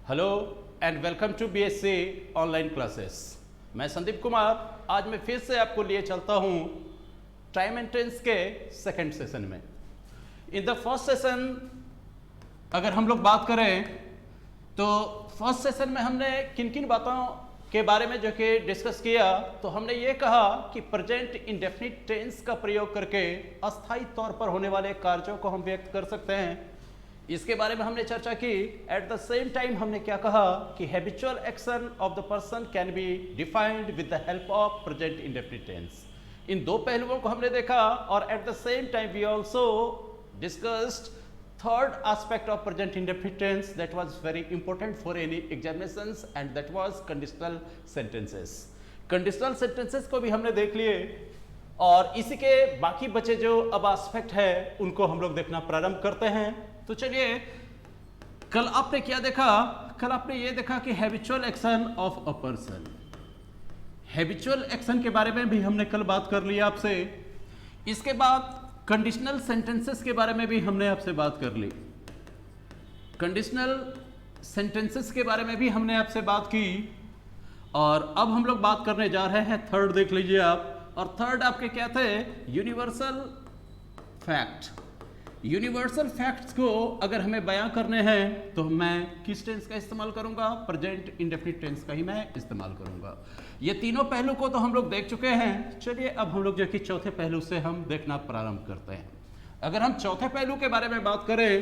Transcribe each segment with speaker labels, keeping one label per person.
Speaker 1: Hello and welcome to BSc online classes. मैं संदीप कुमार आज मैं फिर से आपको लिए चलता हूँ टाइम एंड टेंस के सेकंड सेशन में। इन द फर्स्ट सेशन अगर हम लोग बात करें तो फर्स्ट सेशन में हमने किन किन बातों के बारे में जो कि डिस्कस किया, तो हमने ये कहा कि प्रेजेंट इंडेफिनिट टेंस का प्रयोग करके अस्थायी तौर पर होने वाले कार्यों को हम व्यक्त कर सकते हैं। इसके बारे में हमने चर्चा की। एट द सेम टाइम हमने क्या कहा कि habitual action of the person can be defined with the help of present indefinite tense. इन दो पहलुओं को हमने देखा और at the same time we also discussed third aspect of present indefinite tense that was very important for any examinations and that was conditional sentences. conditional sentences को भी हमने देख लिए और इसी के बाकी बचे जो अब एस्पेक्ट है उनको हम लोग देखना प्रारंभ करते हैं। तो चलिए, कल आपने क्या देखा? कल आपने ये देखा कि habitual action of a person, habitual action के बारे में भी हमने कल बात कर ली आपसे। इसके बाद कंडीशनल सेंटेंसेस के बारे में भी हमने आपसे बात कर ली। कंडीशनल सेंटेंसेस के बारे में भी हमने आपसे बात की और अब हम लोग बात करने जा रहे हैं थर्ड। देख लीजिए आप, और थर्ड आपके क्या थे? Universal fact. यूनिवर्सल फैक्ट्स को अगर हमें बयां करने हैं तो मैं किस टेंस का इस्तेमाल करूंगा? प्रेजेंट इंडेफिनिट टेंस का ही मैं इस्तेमाल करूंगा। ये तीनों पहलू को तो हम लोग देख चुके हैं। चलिए अब हम लोग जो कि चौथे पहलू से हम देखना प्रारंभ करते हैं। अगर हम चौथे पहलू के बारे में बात करें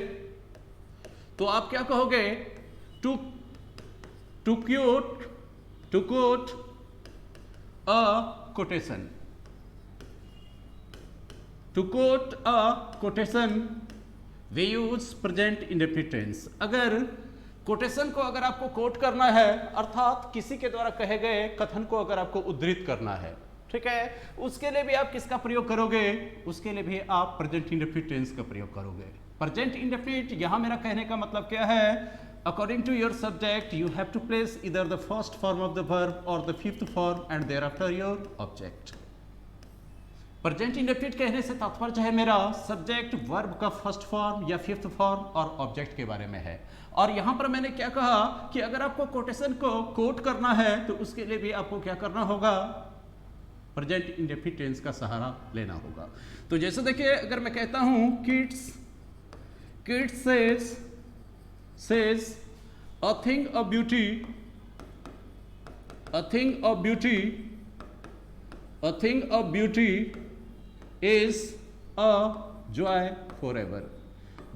Speaker 1: तो आप क्या कहोगे? To quote a quotation. To quote a quotation, we use present indefinite tense. अगर कोटेशन को अगर आपको कोट करना है, अर्थात किसी के द्वारा कहे गए कथन को अगर आपको उद्धृत करना है, ठीक है, उसके लिए भी आप किसका प्रयोग करोगे? उसके लिए भी आप प्रेजेंट इंडेफिनिट टेंस का प्रयोग करोगे। प्रेजेंट इंडेफिनिट यहाँ मेरा कहने का मतलब क्या है? According to your subject you have to place इधर the first form of the verb और the fifth form and thereafter your object. Present indefinite कहने से तात्पर्य है मेरा सब्जेक्ट वर्ब का फर्स्ट फॉर्म या फिफ्थ फॉर्म और ऑब्जेक्ट के बारे में है। और यहां पर मैंने क्या कहा कि अगर आपको कोटेशन को कोट करना है तो उसके लिए भी आपको क्या करना होगा? प्रेजेंट इंडेफिनिट टेंस का सहारा लेना होगा। तो जैसे देखिए, अगर मैं कहता हूं kids says a thing of beauty, a thing of beauty is a joy forever.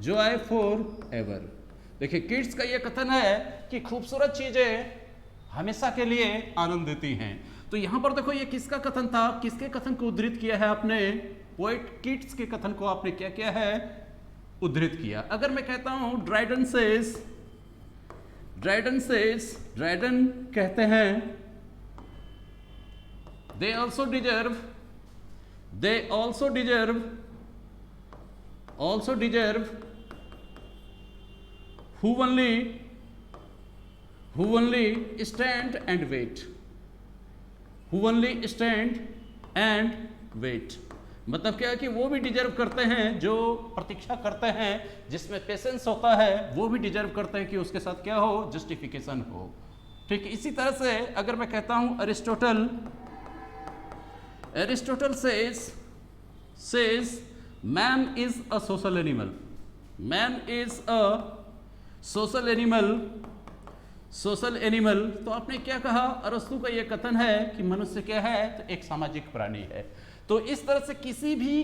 Speaker 1: joy forever। देखिए, किड्स का ये कथन है कि खूबसूरत चीजें हमेशा के लिए आनंद देती हैं। तो यहां पर देखो, ये किसका कथन था? किसके कथन को उद्धृत किया है आपने? पोएट किड्स के कथन को आपने क्या किया है? उद्धृत किया। अगर मैं कहता हूं ड्राइडन कहते हैं they also deserve who only stand and wait, मतलब क्या है कि वो भी डिजर्व करते हैं, जो प्रतीक्षा करते हैं, जिसमें पेशेंस होता है, वो भी डिजर्व करते हैं कि उसके साथ क्या हो? जस्टिफिकेशन हो। ठीक, इसी तरह से अगर मैं कहता हूं Aristotle says man is a social animal. तो आपने क्या कहा? अरस्तु का यह कथन है कि मनुष्य क्या है? तो एक सामाजिक प्राणी है। तो इस तरह से किसी भी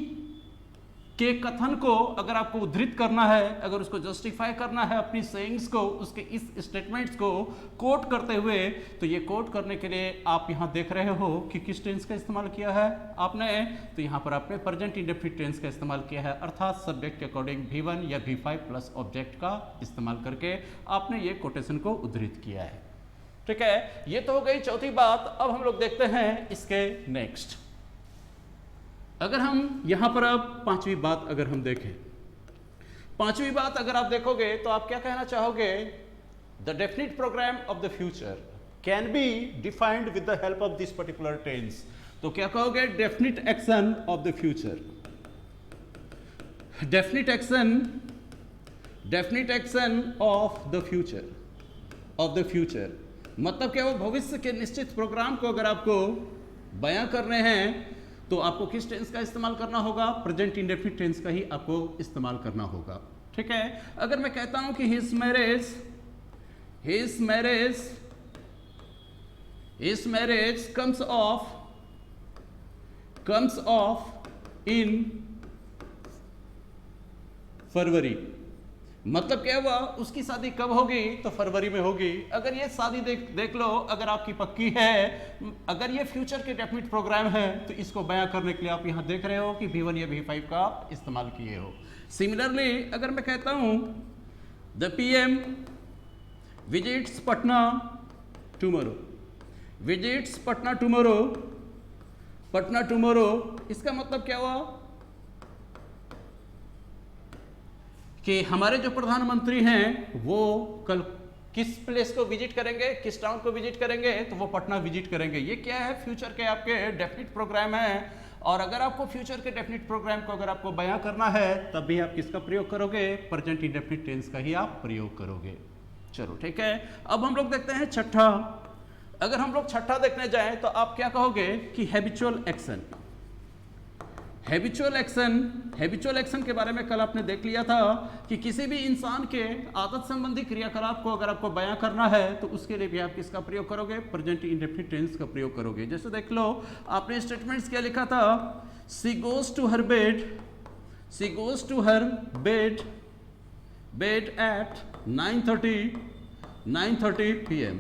Speaker 1: के कथन को अगर आपको उद्धृत करना है, अगर उसको जस्टिफाई करना है अपनी सेइंग्स को, उसके इस स्टेटमेंट्स को कोट करते हुए, तो ये कोट करने के लिए आप यहाँ देख रहे हो कि किस टेंस का इस्तेमाल किया है आपने? तो यहाँ पर आपने प्रेजेंट इंडेफिनिट टेंस का इस्तेमाल किया है, अर्थात सब्जेक्ट के अकॉर्डिंग V1 या V5 प्लस ऑब्जेक्ट का इस्तेमाल करके आपने ये कोटेशन को उद्धृत किया है। ठीक है, ये तो हो गई चौथी बात। अब हम लोग देखते हैं इसके नेक्स्ट। अगर हम यहां पर अब पांचवी बात अगर हम देखें, पांचवी बात अगर आप देखोगे तो आप क्या कहना चाहोगे? The definite programme of the future can be defined with the help of this particular tense. तो क्या कहोगे? Definite action of the future. definite action of the future, of the future, मतलब क्या वो भविष्य के निश्चित प्रोग्राम को अगर आपको बयां करने हैं तो आपको किस टेंस का इस्तेमाल करना होगा? प्रेजेंट इंडेफिनिट टेंस का ही आपको इस्तेमाल करना होगा। ठीक है, अगर मैं कहता हूं कि his marriage comes off in फरवरी, मतलब क्या हुआ? उसकी शादी कब होगी? तो फरवरी में होगी। अगर ये शादी देख लो, अगर आपकी पक्की है, अगर ये फ्यूचर के डेफिनेट प्रोग्राम है, तो इसको बयां करने के लिए आप यहां देख रहे हो कि V1 या V5 का आप इस्तेमाल किए हो। सिमिलरली अगर मैं कहता हूं the PM visits Patna tomorrow, इसका मतलब क्या हुआ कि हमारे जो प्रधानमंत्री हैं वो कल किस प्लेस को विजिट करेंगे, किस टाउन को विजिट करेंगे? तो वो पटना विजिट करेंगे। ये क्या है? फ्यूचर के आपके डेफिनेट प्रोग्राम है। और अगर आपको फ्यूचर के डेफिनेट प्रोग्राम को अगर आपको बयां करना है तब भी आप किसका प्रयोग करोगे? प्रेजेंट इंडेफिनिट टेंस का ही आप प्रयोग करोगे। चलो ठीक है, अब हम लोग देखते हैं छठा। अगर हम लोग छठा देखने जाएं तो आप क्या कहोगे कि हैबिचुअल एक्शन के बारे में कल आपने देख लिया था कि किसी भी इंसान के आदत संबंधी क्रियाकलाप को अगर आपको बयां करना है तो उसके लिए भी आप किसका प्रयोग करोगे? प्रेजेंट इंडेफिनिट टेंस का प्रयोग करोगे। जैसे देख लो, आपने स्टेटमेंट्स क्या लिखा था? She goes to her bed at 9:30 PM।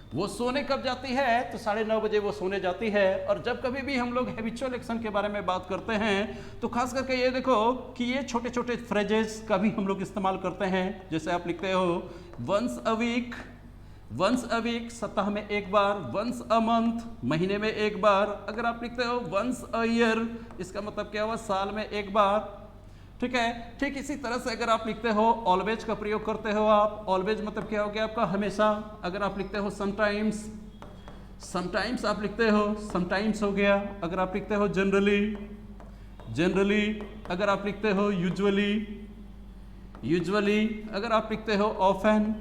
Speaker 1: वो सोने कब जाती है? तो 9:30 बजे वो सोने जाती है। और जब कभी भी हम लोग हैबिचुअल एक्शन के बारे में बात करते हैं तो खास करके ये देखो कि ये छोटे छोटे फ्रेजेस का भी हम लोग इस्तेमाल करते हैं। जैसे आप लिखते हो वंस अ वीक सप्ताह में एक बार, वंस अ मंथ महीने में एक बार। अगर आप लिखते हो वंस अ ईयर, इसका मतलब क्या हुआ? साल में एक बार। ठीक है, ठीक इसी तरह से अगर आप लिखते हो ऑलवेज का प्रयोग करते हो आप। ऑलवेज मतलब क्या हो गया आपका? हमेशा। अगर आप लिखते हो समटाइम्स आप लिखते हो समटाइम्स हो गया। अगर आप लिखते हो जनरली, अगर आप लिखते हो यूजुअली, अगर आप लिखते हो ऑफन।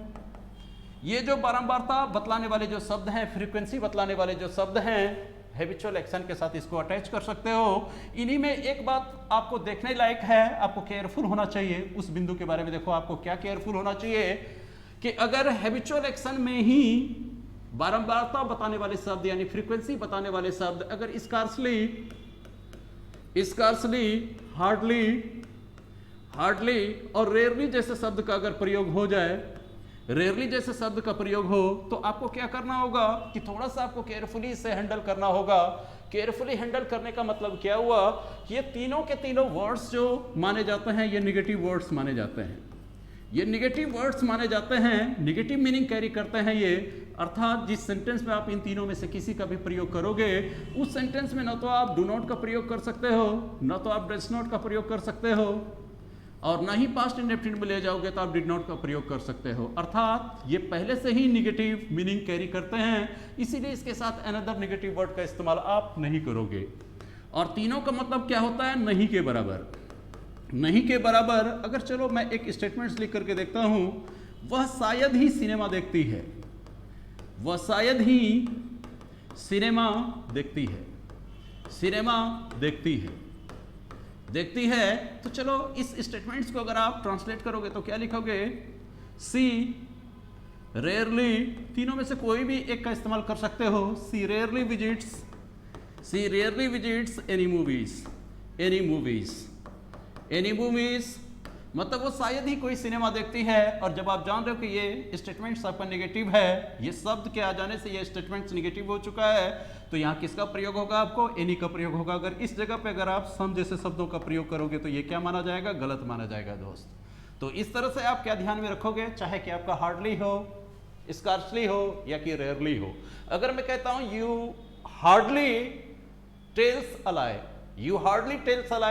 Speaker 1: ये जो बारंबारता बतलाने वाले जो शब्द हैं, फ्रीक्वेंसी बतलाने वाले जो शब्द हैं, हैबिचुअल एक्शन के साथ इसको अटैच कर सकते हो। इन्हीं में एक बात आपको देखने लायक है, आपको केयरफुल होना चाहिए। उस बिंदु के बारे में देखो, आपको क्या केयरफुल होना चाहिए कि अगर हैबिचुअल एक्शन में ही बारंबारता बताने वाले शब्द यानी फ्रीक्वेंसी बताने वाले शब्द अगर स्कार्सली, हार्डली और रेयरली जैसे शब्द का अगर प्रयोग हो जाए, रेयरली जैसे शब्द का प्रयोग हो, तो आपको क्या करना होगा कि थोड़ा सा आपको केयरफुली इसे हैंडल करना होगा। केयरफुली हैंडल करने का मतलब क्या हुआ कि ये तीनों के तीनों वर्ड्स जो माने जाते हैं ये निगेटिव वर्ड्स माने जाते हैं। ये निगेटिव वर्ड्स माने जाते हैं, निगेटिव मीनिंग कैरी करते हैं ये। अर्थात जिस सेंटेंस में आप इन तीनों में से किसी का भी प्रयोग करोगे, उस सेंटेंस में न तो आप डू नॉट का प्रयोग कर सकते हो, न तो आप डज नॉट का प्रयोग कर सकते हो, और ना ही पास्ट इंडेफिनिट में ले जाओगे तो आप डिड नॉट का प्रयोग कर सकते हो। अर्थात ये पहले से ही निगेटिव मीनिंग कैरी करते हैं, इसीलिए इसके साथ अनदर निगेटिव वर्ड का इस्तेमाल आप नहीं करोगे। और तीनों का मतलब क्या होता है? नहीं के बराबर। नहीं के बराबर अगर चलो मैं एक स्टेटमेंट्स लिख करके देखता हूं, वह शायद ही सिनेमा देखती है, वह शायद ही सिनेमा देखती है, सिनेमा देखती है। तो चलो इस स्टेटमेंट्स को अगर आप ट्रांसलेट करोगे तो क्या लिखोगे? सी रेयरली, तीनों में से कोई भी एक का इस्तेमाल कर सकते हो। सी रेयरली विजिट्स एनी मूवीज, मतलब वो शायद ही कोई सिनेमा देखती है। और जब आप जान रहे हो कि ये स्टेटमेंट्स आपका नेगेटिव है, ये शब्द के आ जाने से ये स्टेटमेंट्स नेगेटिव हो चुका है, तो यहाँ किसका प्रयोग होगा? आपको एनी का प्रयोग होगा। अगर इस जगह पे अगर आप सम जैसे शब्दों का प्रयोग करोगे तो ये क्या माना जाएगा? गलत माना जाएगा दोस्त। तो इस तरह से आप क्या ध्यान में रखोगे, चाहे कि आपका हार्डली हो, स्कार्सली हो या कि रेयरली हो। अगर मैं कहता हूं यू हार्डली टेल्स अ लाई,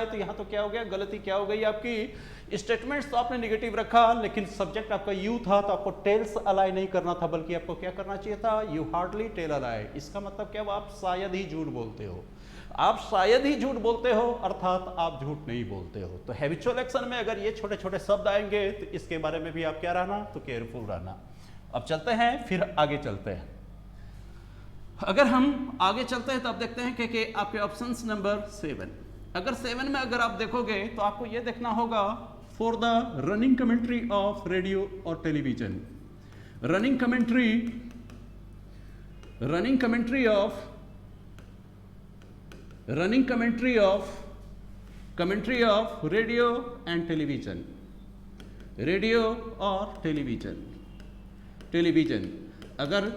Speaker 1: तो यहां तो क्या हो गया? गलती क्या हो गई आपकी? स्टेटमेंट्स तो आपने नेगेटिव रखा, लेकिन सब्जेक्ट आपका यू था, तो आपको टेल्स अ लाई नहीं करना था, बल्कि आपको क्या करना चाहिए था? यू हार्डली टेल अ लाई। इसका मतलब क्या? आप शायद ही झूठ बोलते हो, आप शायद ही झूठ बोलते हो, अर्थात आप झूठ नहीं बोलते हो। तो हैबिचुअल एक्शन में अगर ये छोटे छोटे शब्द आएंगे तो इसके बारे में भी आप क्या रहना? तो केयरफुल रहना। अब चलते हैं, फिर आगे चलते हैं। अगर हम आगे चलते हैं तो आप देखते हैं कि आपके ऑप्शंस नंबर 7, अगर 7 में अगर आप देखोगे तो आपको यह देखना होगा for the running commentary of radio और television, running commentary of radio and television, radio और टेलीविजन। अगर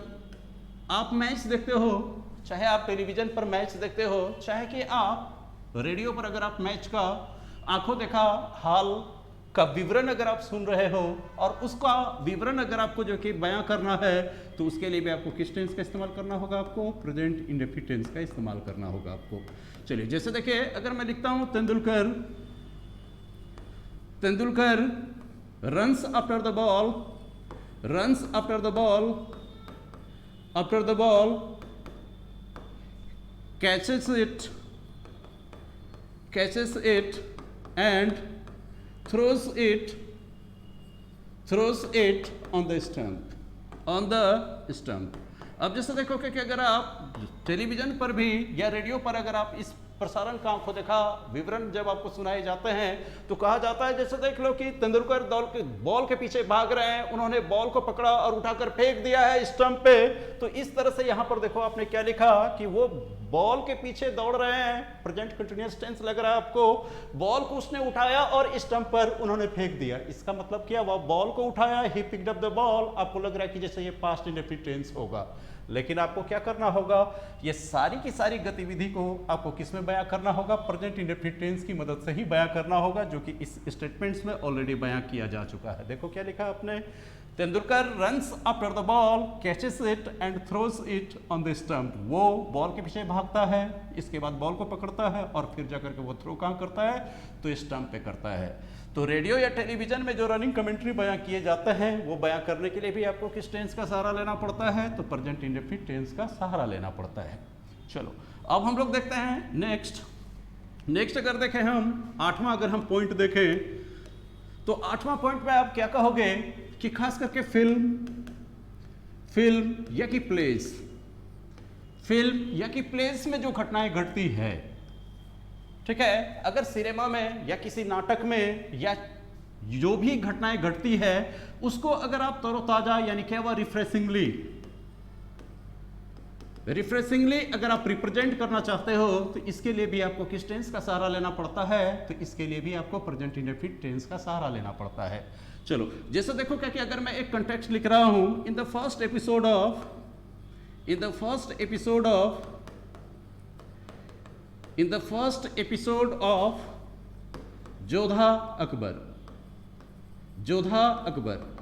Speaker 1: आप मैच देखते हो, चाहे आप टेलीविजन पर मैच देखते हो, चाहे कि आप रेडियो पर अगर आप मैच का आंखों देखा हाल का विवरण अगर आप सुन रहे हो और उसका विवरण अगर आपको जो कि बयां करना है, तो उसके लिए भी आपको किस टेंस का इस्तेमाल करना होगा? आपको प्रेजेंट इंडेफिनिट टेंस का इस्तेमाल करना होगा आपको। चलिए, जैसे देखिए, अगर मैं लिखता हूं Tendulkar runs after the ball, catches it and throws it on the stump। अब जैसे देखो कि अगर आप टेलीविजन पर भी या रेडियो पर अगर आप इस प्रसारण का आंखों देखा विवरण जब आपको सुनाए जाते हैं तो कहा जाता है, जैसे देख लो कि तेंदुलकर बॉल के पीछे भाग रहे हैं, उन्होंने बॉल को पकड़ा और उठाकर फेंक दिया है स्टंप पे। तो इस तरह से यहां पर देखो आपने क्या लिखा कि वो बॉल के पीछे दौड़ रहे हैं, प्रेजेंट कंटिन्यूअस टेंस लग रहा है आपको। बॉल को उसने उठाया और स्टंप पर उन्होंने फेंक दिया। इसका मतलब क्या? वह बॉल को उठाया, he picked up the ball. आपको लग रहा है कि जैसे ये पास्ट इंडेफिनिट टेंस होगा, लेकिन आपको क्या करना होगा? ये सारी की सारी गतिविधि को आपको किसमें बयां करना होगा? प्रेजेंट इंडेफिनिट टेंस की मदद से ही बयां करना होगा, जो कि इस स्टेटमेंट्स में ऑलरेडी बयां किया जा चुका है। देखो क्या लिखा आपने, Tendulkar runs after the ball, catches it and throws it on the stump. वो बॉल के पीछे भागता है, इसके बाद बॉल को पकड़ता है और फिर जाकर के वो थ्रो कहाँ करता है? तो स्टंप पे करता है। तो रेडियो या टेलीविजन में जो रनिंग कमेंट्री बयां किए जाते हैं, वो बयां करने के लिए भी आपको किस टेंस का सहारा लेना पड़ता है? तो प्रेजेंट इंडेफिनिट टेंस का सहारा लेना पड़ता है। चलो, अब हम लोग देखते हैं नेक्स्ट अगर देखें हम 8वां अगर हम पॉइंट देखें तो 8वां पॉइंट में आप क्या कहोगे कि खास करके फिल्म या कि प्लेस में जो घटनाएं घटती है, ठीक है, अगर सिनेमा में या किसी नाटक में या जो भी घटनाएं घटती है उसको अगर आप तरोताजा यानी क्या हुआ रिफ्रेशिंगली अगर आप रिप्रेजेंट करना चाहते हो तो इसके लिए भी आपको किस टेंस का सहारा लेना पड़ता है? तो इसके लिए भी आपको प्रेजेंट इंडेफिनिट टेंस का सहारा लेना पड़ता है। चलो, जैसे देखो क्या कि अगर मैं एक कंटेक्स्ट लिख रहा हूं, in the first episode of Jodha Akbar.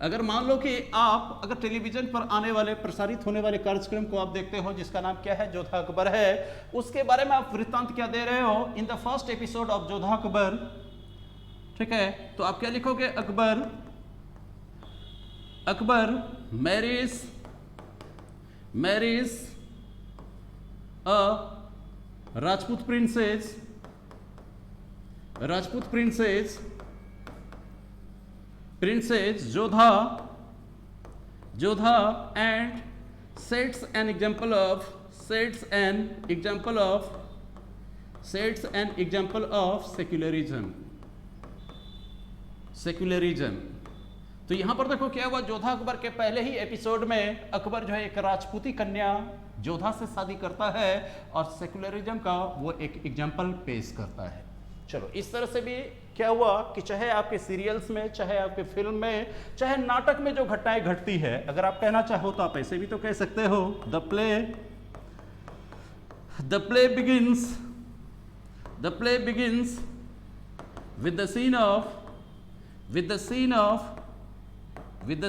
Speaker 1: अगर मान लो कि आप अगर टेलीविजन पर आने वाले प्रसारित होने वाले कार्यक्रम को आप देखते हो जिसका नाम क्या है? जोधा अकबर है। उसके बारे में आप वृत्तांत क्या दे रहे हो? In the first episode of Jodha Akbar, ठीक है। तो आप क्या लिखोगे? Akbar marriage a Rajput princess Jodha and sets an example of secularism। तो यहां पर देखो क्या हुआ, जोधा अकबर के पहले ही एपिसोड में अकबर जो है एक राजपूती कन्या जोधा से शादी करता है और सेकुलरिज्म का वो एक एग्जाम्पल पेश करता है। चलो, इस तरह से भी क्या हुआ कि चाहे आपके सीरियल्स में, चाहे आपके फिल्म में, चाहे नाटक में जो घटनाएं घटती है, अगर आप कहना चाहो तो आप ऐसे भी तो कह सकते हो, the play begins with the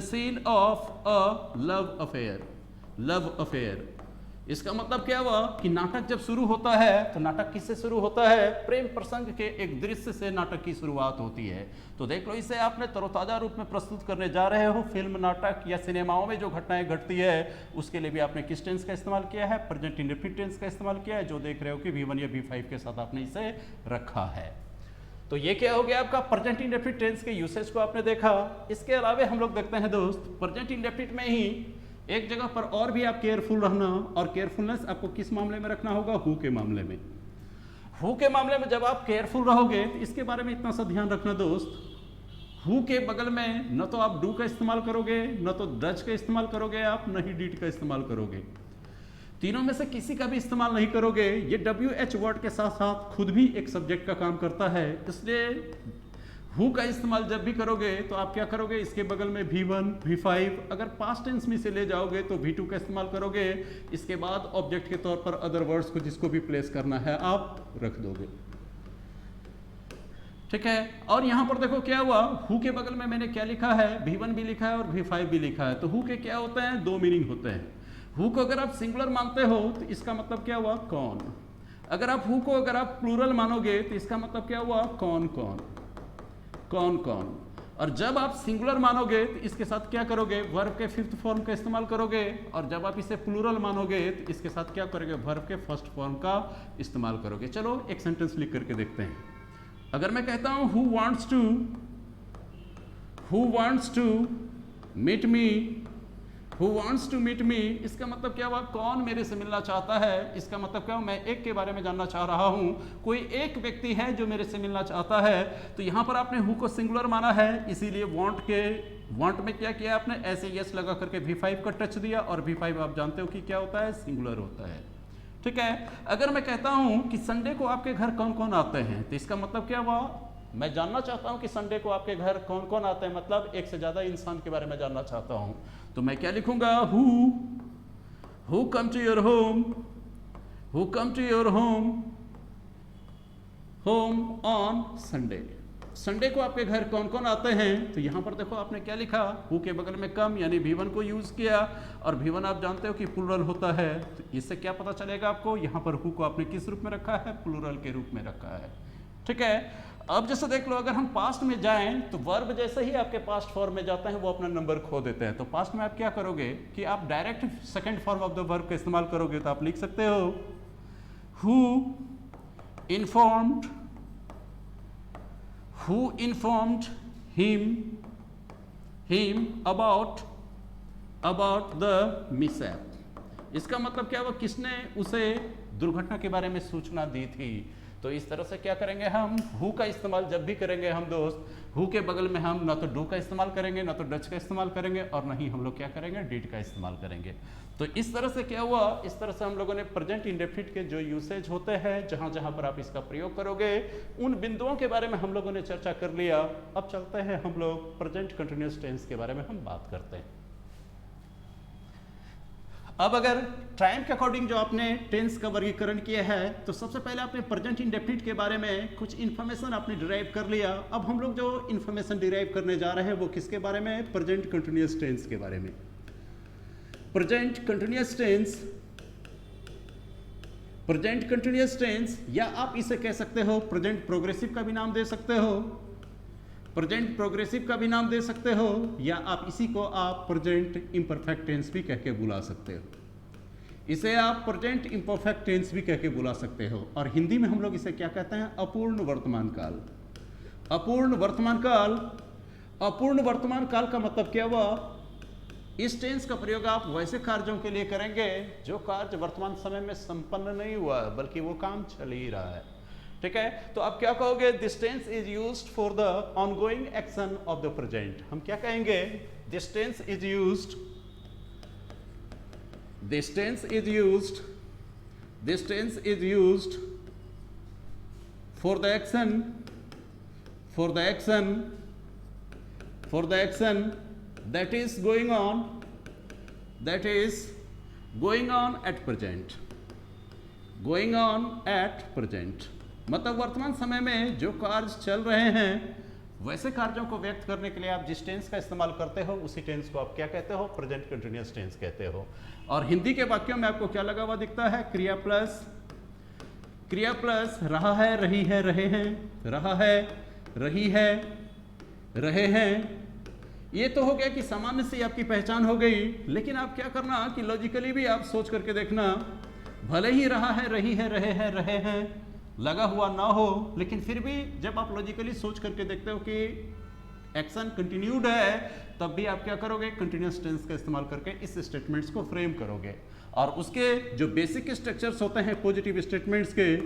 Speaker 1: scene of a love affair। इसका मतलब क्या हुआ कि नाटक जब शुरू होता है तो नाटक किससे शुरू होता है? प्रेम प्रसंग के एक दृश्य से नाटक की शुरुआत होती है। तो देख लो, इसे आपने तरोताजा रूप में प्रस्तुत करने जा रहे हो। फिल्म, नाटक या सिनेमाओं में जो घटनाएं घटती है उसके लिए भी आपने किस टेंस का इस्तेमाल किया है? प्रेजेंट इंडेफिनिट टेंस का इस्तेमाल किया है, जो देख रहे हो कि V1 या V5 के साथ आपने इसे रखा है। तो ये क्या हो गया आपका प्रेजेंट इंडेफिनिट टेंस के यूसेज को आपने देखा। इसके अलावा हम लोग देखते हैं दोस्त, प्रेजेंट इंडेफिनिट में ही एक जगह पर और भी आप केयरफुल रहना, और केयरफुलनेस आपको किस मामले में रखना होगा, हु के मामले में। हु के मामले में जब आप केयरफुल रहोगे तो इसके बारे में इतना सा ध्यान रखना दोस्त, हु के बगल में न तो आप डू का इस्तेमाल करोगे, न तो डज का इस्तेमाल करोगे आप, न ही डिड का इस्तेमाल करोगे। तीनों में से किसी का भी इस्तेमाल नहीं करोगे। ये WH वर्ड के साथ साथ खुद भी एक सब्जेक्ट का काम करता है, इसलिए हु का इस्तेमाल जब भी करोगे तो आप क्या करोगे, इसके बगल में V1, V5, अगर पास्ट टेंस में से ले जाओगे तो V2 का इस्तेमाल करोगे। इसके बाद ऑब्जेक्ट के तौर पर अदर वर्ड्स को जिसको भी प्लेस करना है आप रख दोगे, ठीक है। और यहाँ पर देखो क्या हुआ, हु के बगल में मैंने क्या लिखा है, V1 भी लिखा है और V5 भी लिखा है। तो हु के क्या होते हैं, दो मीनिंग होते हैं। हु को अगर आप सिंगुलर मानते हो तो इसका मतलब क्या हुआ, कौन। अगर आप हु को अगर आप प्लूरल मानोगे तो इसका मतलब क्या हुआ, कौन कौन, कौन कौन। और जब आप सिंगुलर मानोगे तो इसके साथ क्या करोगे, वर्ब के फिफ्थ फॉर्म का इस्तेमाल करोगे। और जब आप इसे प्लूरल मानोगे तो इसके साथ क्या करोगे, वर्ब के फर्स्ट फॉर्म का इस्तेमाल करोगे। चलो एक सेंटेंस लिख करके देखते हैं। अगर मैं कहता हूं who wants to meet me, who wants to meet me, इसका मतलब क्या हुआ, कौन मेरे से मिलना चाहता है। इसका मतलब क्या हुआ, मैं एक के बारे में जानना चाह रहा हूं, कोई एक व्यक्ति है जो मेरे से मिलना चाहता है। तो यहां पर आपने हु को सिंगुलर माना है, इसीलिए वांट में क्या किया आपने, ऐसे यस लगा करके V5 का टच दिया। और V5 आप जानते हो कि क्या होता है, सिंगुलर होता है, ठीक है। अगर मैं कहता हूं कि संडे को आपके घर कौन कौन आते हैं, तो इसका मतलब क्या हुआ, मैं जानना चाहता हूं कि संडे को आपके घर कौन कौन आते हैं, मतलब एक से ज्यादा इंसान के बारे में जानना चाहता हूं। तो मैं क्या लिखूंगा, who come to your home, who come to your home on Sunday. Sunday को आपके घर कौन कौन आते हैं। तो यहां पर देखो आपने क्या लिखा, हु के बगल में कम यानी V1 को यूज किया। और V1 आप जानते हो कि प्लूरल होता है, तो इससे क्या पता चलेगा आपको, यहां पर हु को आपने किस रूप में रखा है, प्लूरल के रूप में रखा है, ठीक है। अब जैसे देख लो, अगर हम पास्ट में जाएं तो वर्ब जैसे ही आपके पास्ट फॉर्म में जाता है वो अपना नंबर खो देते हैं। तो पास्ट में आप क्या करोगे कि आप direct second form of the verb का इस्तेमाल करोगे। तो आप लिख सकते हो, who informed him about the mishap. इसका मतलब क्या हुआ, किसने उसे दुर्घटना के बारे में सूचना दी थी। तो इस तरह से क्या करेंगे हम, हु का इस्तेमाल जब भी करेंगे हम दोस्त, हु के बगल में हम ना तो डू का इस्तेमाल करेंगे, ना तो डच का इस्तेमाल करेंगे, और ना ही हम लोग क्या करेंगे, डिड का इस्तेमाल करेंगे। तो इस तरह से क्या हुआ, इस तरह से हम लोगों ने प्रेजेंट इंडेफिनिट के जो यूसेज होते हैं, जहां जहां पर आप इसका प्रयोग करोगे, उन बिंदुओं के बारे में हम लोगों ने चर्चा कर लिया। अब चलते हैं हम लोग प्रेजेंट कंटिन्यूअस टेंस के बारे में हम बात करते हैं। अब अगर टाइम के अकॉर्डिंग जो आपने टेंस का वर्गीकरण किया है, तो सबसे पहले आपने प्रेजेंट इंडेफिनिट के बारे में कुछ इन्फॉर्मेशन आपने डिराइव कर लिया। अब हम लोग जो इन्फॉर्मेशन डिराइव करने जा रहे हैं वो किसके बारे में, प्रेजेंट कंटिन्यूअस टेंस के बारे में। प्रेजेंट कंटिन्यूअस टेंस, या आप इसे कह सकते हो प्रेजेंट प्रोग्रेसिव का भी नाम दे सकते हो, प्रेजेंट प्रोग्रेसिव का भी नाम दे सकते हो, या आप इसी को आप प्रेजेंट इम्परफेक्ट टेंस भी कह के बुला सकते हो। इसे आप प्रेजेंट इम्परफेक्ट टेंस भी कह के बुला सकते हो। और हिंदी में हम लोग इसे क्या कहते हैं, अपूर्ण वर्तमान काल। अपूर्ण वर्तमान काल, अपूर्ण वर्तमान काल का मतलब क्या हुआ, इस टेंस का प्रयोग आप वैसे कार्यों के लिए करेंगे जो कार्य वर्तमान समय में संपन्न नहीं हुआ, बल्कि वो काम चल ही रहा है, ठीक है। तो आप क्या कहोगे, this tense is used for the ongoing action of the present. हम क्या कहेंगे, this tense is used for the action that is going on at present। मतलब वर्तमान समय में जो कार्य चल रहे हैं, वैसे कार्यों को व्यक्त करने के लिए आप जिस टेंस का इस्तेमाल करते हो, उसी टेंस को आप क्या कहते हो, प्रेजेंट कंटिन्यूअस टेंस कहते हो। और हिंदी के वाक्यों में आपको क्या लगा हुआ दिखता है, क्रिया प्लस रहा है, रही है, रहे हैं, रहा है, रही है, रहे हैं। ये तो हो गया कि सामान्य से आपकी पहचान हो गई, लेकिन आप क्या करना कि लॉजिकली भी आप सोच करके देखना, भले ही रहा है, रही है, रहे हैं, लगा हुआ ना हो, लेकिन फिर भी जब आप लॉजिकली सोच करके देखते हो कि एक्शन कंटिन्यूड है, तब भी आप क्या करोगे, कंटिन्यूस टेंस का इस्तेमाल करके इस स्टेटमेंट्स को फ्रेम करोगे। और उसके जो बेसिक स्ट्रक्चर्स होते हैं पॉजिटिव स्टेटमेंट्स के,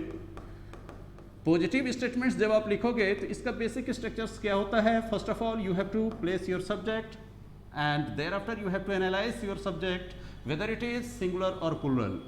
Speaker 1: पॉजिटिव स्टेटमेंट्स जब आप लिखोगे तो इसका बेसिक स्ट्रक्चर्स क्या होता है, first of all you have to place your subject and thereafter you have to analyse your subject whether it is singular और प्लूरल।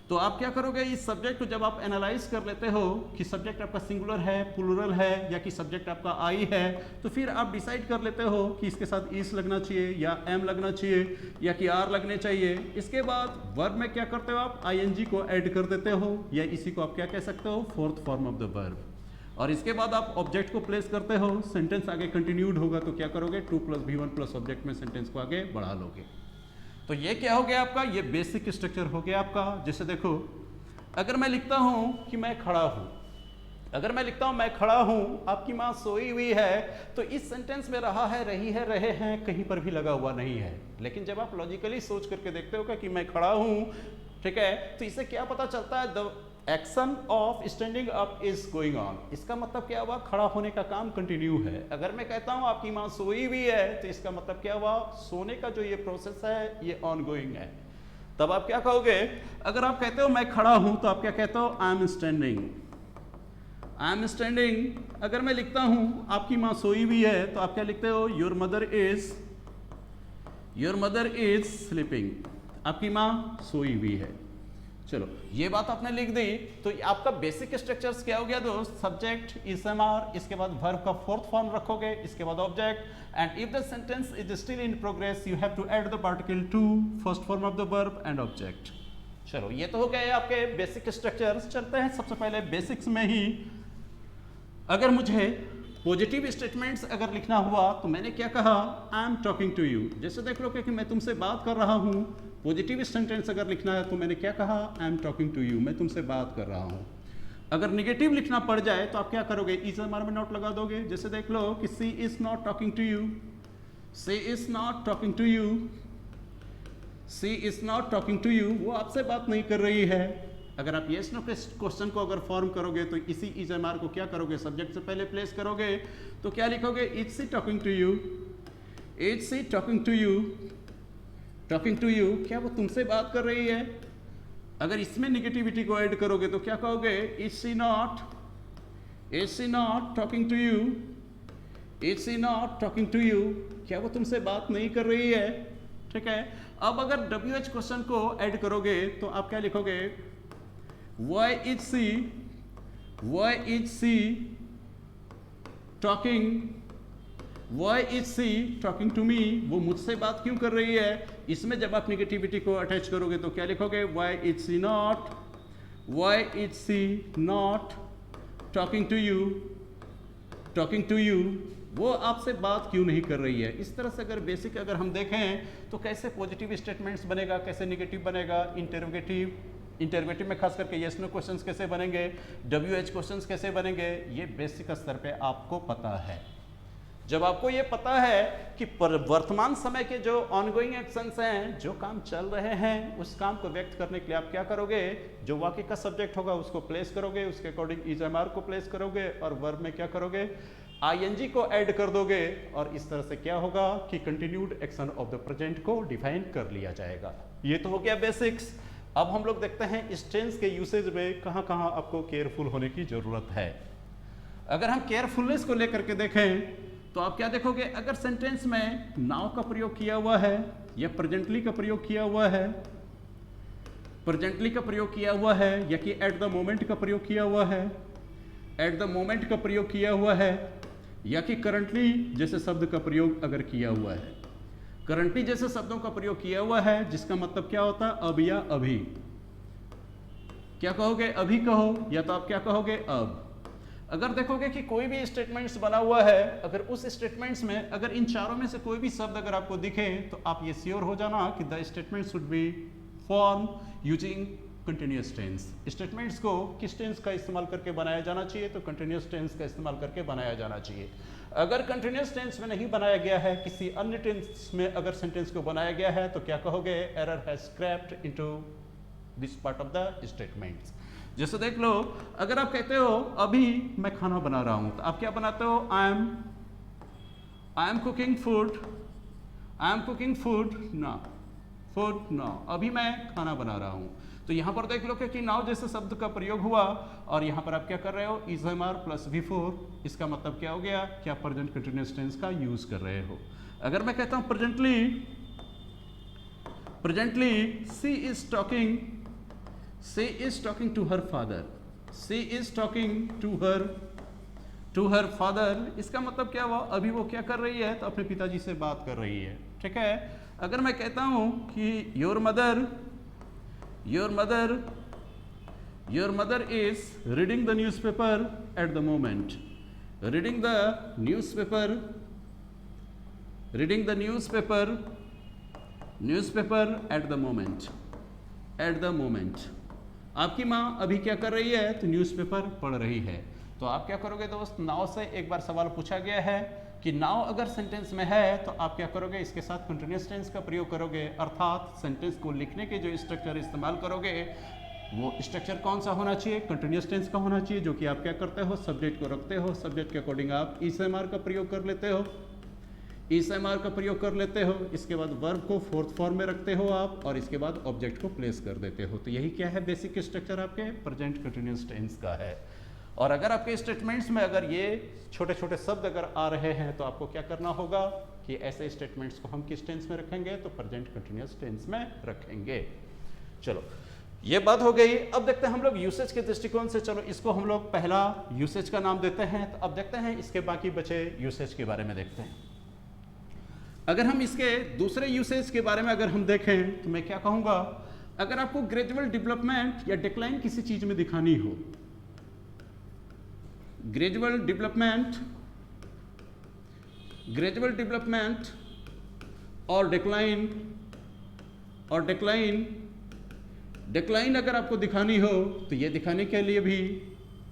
Speaker 1: तो आप क्या करोगे, इस सब्जेक्ट को जब आप एनालाइज कर लेते हो कि सब्जेक्ट आपका सिंगुलर है, प्लूरल है, या कि सब्जेक्ट आपका आई है, तो फिर आप डिसाइड कर लेते हो कि इसके साथ इस लगना चाहिए या एम लगना चाहिए या कि आर लगने चाहिए। इसके बाद वर्ब में क्या करते हो, आप आईएनजी को ऐड कर देते हो, या इसी को आप क्या कह सकते हो, fourth form of the verb. और इसके बाद आप ऑब्जेक्ट को प्लेस करते हो, सेंटेंस आगे कंटिन्यूड होगा तो क्या करोगे, 2 + V1 + ऑब्जेक्ट में सेंटेंस को आगे बढ़ा लोगे। तो ये क्या हो गया आपका, ये बेसिक स्ट्रक्चर हो गया आपका। जैसे देखो, अगर मैं लिखता हूं कि मैं खड़ा हूं, अगर मैं लिखता हूं मैं खड़ा हूं, आपकी मां सोई हुई है, तो इस सेंटेंस में रहा है, रही है, रहे हैं कहीं पर भी लगा हुआ नहीं है। लेकिन जब आप लॉजिकली सोच करके देखते हो कि मैं खड़ा हूं, ठीक है, तो इससे क्या पता चलता है, the action of standing up is going on. इसका मतलब क्या हुआ, खड़ा होने का काम कंटिन्यू है। अगर मैं कहता हूं आपकी मां सोई हुई है, तो इसका मतलब क्या हुआ, सोने का जो ये प्रोसेस है ये ऑन गोइंग है। तब आप क्या कहोगे, अगर आप कहते हो मैं खड़ा हूं, तो आप क्या कहते हो, I am standing, I am standing. अगर मैं लिखता हूं आपकी मां सोई हुई है, तो आप क्या लिखते हो, योर मदर इज स्लीपिंग, आपकी मां सोई हुई है। चलो, ये बात आपने लिख दी, तो आपका बेसिक स्ट्रक्चर्स क्या हो गया दोस्त, सब्जेक्ट, इसएमआर, इसके बाद वर्ब का फोर्थ फॉर्म रखोगे, इसके बाद object, and if the sentence is still in progress you have to add the particle to, first form of the verb and object. चलो, ये तो हो गए आपके बेसिक स्ट्रक्चर्स। चलते हैं सबसे पहले बेसिक्स में ही। अगर मुझे पॉजिटिव स्टेटमेंट्स अगर लिखना हुआ, तो मैंने क्या कहा, I am talking to you. जैसे देख लो कि मैं तुमसे बात कर रहा हूं, पॉजिटिव सेंटेंस अगर लिखना है तो मैंने क्या कहा, I am talking to you, मैं तुमसे बात कर रहा हूं। अगर निगेटिव लिखना पड़ जाए तो आप क्या करोगे, इसएमआर में नोट लगा दोगे। जैसे देख लो कि she is not talking to you, she is not talking to you, she is not talking to you, वो आपसे बात नहीं कर रही है। अगर आप यस नो क्वेश्चन को अगर फॉर्म करोगे तो इसी इसएमआर को क्या करोगे, सब्जेक्ट से पहले प्लेस करोगे, तो क्या लिखोगे, is she talking to you, is she talking to you, talking to you, क्या वो तुमसे बात कर रही है। अगर इसमें निगेटिविटी को ऐड करोगे तो क्या कहोगे, is she not talking to you, is she not talking to you, क्या वो तुमसे बात नहीं कर रही है। ठीक है, अब अगर WH क्वेश्चन को ऐड करोगे तो आप क्या लिखोगे, why is she talking to me, वो मुझसे बात क्यों कर रही है। इसमें जब आप निगेटिविटी को अटैच करोगे तो क्या लिखोगे, why is she not talking to you, वो आपसे बात क्यों नहीं कर रही है। इस तरह से अगर बेसिक अगर हम देखें तो कैसे पॉजिटिव स्टेटमेंट्स बनेगा, कैसे निगेटिव बनेगा, इंटरोगेटिव में खास करके यस नो क्वेश्चंस कैसे बनेंगे, WH क्वेश्चंस कैसे बनेंगे, ये बेसिक स्तर पे आपको पता है। जब आपको ये पता है कि वर्तमान समय के जो ऑनगोइंग एक्शंस हैं, जो काम चल रहे हैं, उस काम को व्यक्त करने के लिए आप क्या करोगे, जो वाक्य का सब्जेक्ट होगा उसको प्लेस करोगे, उसके अकॉर्डिंग इसएमआर को प्लेस करोगे, और वर्ब में क्या करोगे, आईएनजी को ऐड कर दोगे, और इस तरह से क्या होगा कि continued action of the present को डिफाइन कर लिया जाएगा। ये तो हो गया बेसिक्स। अब हम लोग देखते हैं इस टेंस के यूसेज में कहाँ कहाँ आपको केयरफुल होने की जरूरत है। अगर हम केयरफुलनेस को लेकर के देखें तो आप क्या देखोगे, अगर सेंटेंस में नाउ का प्रयोग किया हुआ है या प्रेजेंटली का प्रयोग किया हुआ है, प्रेजेंटली का प्रयोग किया हुआ है, या कि एट द मोमेंट का प्रयोग किया हुआ है, एट द मोमेंट का प्रयोग किया हुआ है, या कि करंटली जैसे शब्द का प्रयोग अगर किया हुआ है, करंटली जैसे शब्दों का प्रयोग किया हुआ है, जिसका मतलब क्या होता है, अब या अभी। क्या कहोगे, अभी कहो, या तो आप क्या कहोगे, अब। अगर देखोगे कि कोई भी स्टेटमेंट्स बना हुआ है, अगर उस स्टेटमेंट्स में अगर इन चारों में से कोई भी शब्द अगर आपको दिखे तो आप ये श्योर हो जाना कि the statement should be form using continuous tense. Statements को किस टेंस का इस्तेमाल करके बनाया जाना चाहिए, तो कंटिन्यूअस टेंस का इस्तेमाल करके बनाया जाना चाहिए। अगर कंटिन्यूअस टेंस में नहीं बनाया गया है, किसी अन्य टेंस में अगर सेंटेंस को बनाया गया है, तो क्या कहोगे, error has scraped into this part of the statements. जैसे देख लो, अगर आप कहते हो अभी मैं खाना बना रहा हूं, तो आप क्या बनाते हो? I am cooking food now, अभी मैं खाना बना रहा हूं। तो यहां पर देख लो कि नाउ जैसे शब्द का प्रयोग हुआ, और यहां पर आप क्या कर रहे हो? Is am are plus V4। इसका मतलब क्या हो गया कि आप प्रेजेंट कंटिन्यूअस टेंस का यूज कर रहे हो। अगर मैं कहता हूं presently she is talking to her father, to her father, इसका मतलब क्या हुआ? अभी वो क्या कर रही है? तो अपने पिताजी से बात कर रही है। ठीक है। अगर मैं कहता हूं कि your mother is reading the newspaper at the moment, reading the newspaper at the moment, आपकी माँ अभी क्या कर रही है? तो न्यूज़पेपर पढ़ रही है। तो आप क्या करोगे दोस्त? नाउ से एक बार सवाल पूछा गया है कि नाउ अगर सेंटेंस में है तो आप क्या करोगे? इसके साथ कंटिन्यूअस टेंस का प्रयोग करोगे, अर्थात सेंटेंस को लिखने के जो स्ट्रक्चर इस्तेमाल करोगे वो स्ट्रक्चर कौन सा होना चाहिए? कंटिन्यूअस टेंस का होना चाहिए, जो कि आप क्या करते हो? सब्जेक्ट को रखते हो, सब्जेक्ट के अकॉर्डिंग आप ESMR का प्रयोग कर लेते हो, इसके बाद वर्ब को फोर्थ फॉर्म में रखते हो आप, और इसके बाद ऑब्जेक्ट को प्लेस कर देते हो। तो यही क्या है? बेसिक स्ट्रक्चर आपके प्रेजेंट कंटिन्यूअस टेंस का है। और अगर आपके स्टेटमेंट्स में अगर ये छोटे छोटे शब्द अगर आ रहे हैं तो आपको क्या करना होगा कि ऐसे स्टेटमेंट्स को हम किस टेंस में रखेंगे? तो प्रेजेंट कंटिन्यूअस टेंस में रखेंगे। चलो, ये बात हो गई। अब देखते हैं हम लोग यूसेज के दृष्टिकोण से। चलो, इसको हम लोग पहला यूसेज का नाम देते हैं। तो अब देखते हैं इसके बाकी बचे यूसेज के बारे में देखते हैं। अगर हम इसके दूसरे यूसेज के बारे में अगर हम देखें तो मैं क्या कहूँगा? अगर आपको ग्रेजुअल डेवलपमेंट या डिक्लाइन किसी चीज़ में दिखानी हो, ग्रेजुअल डेवलपमेंट और डिक्लाइन अगर आपको दिखानी हो तो ये दिखाने के लिए भी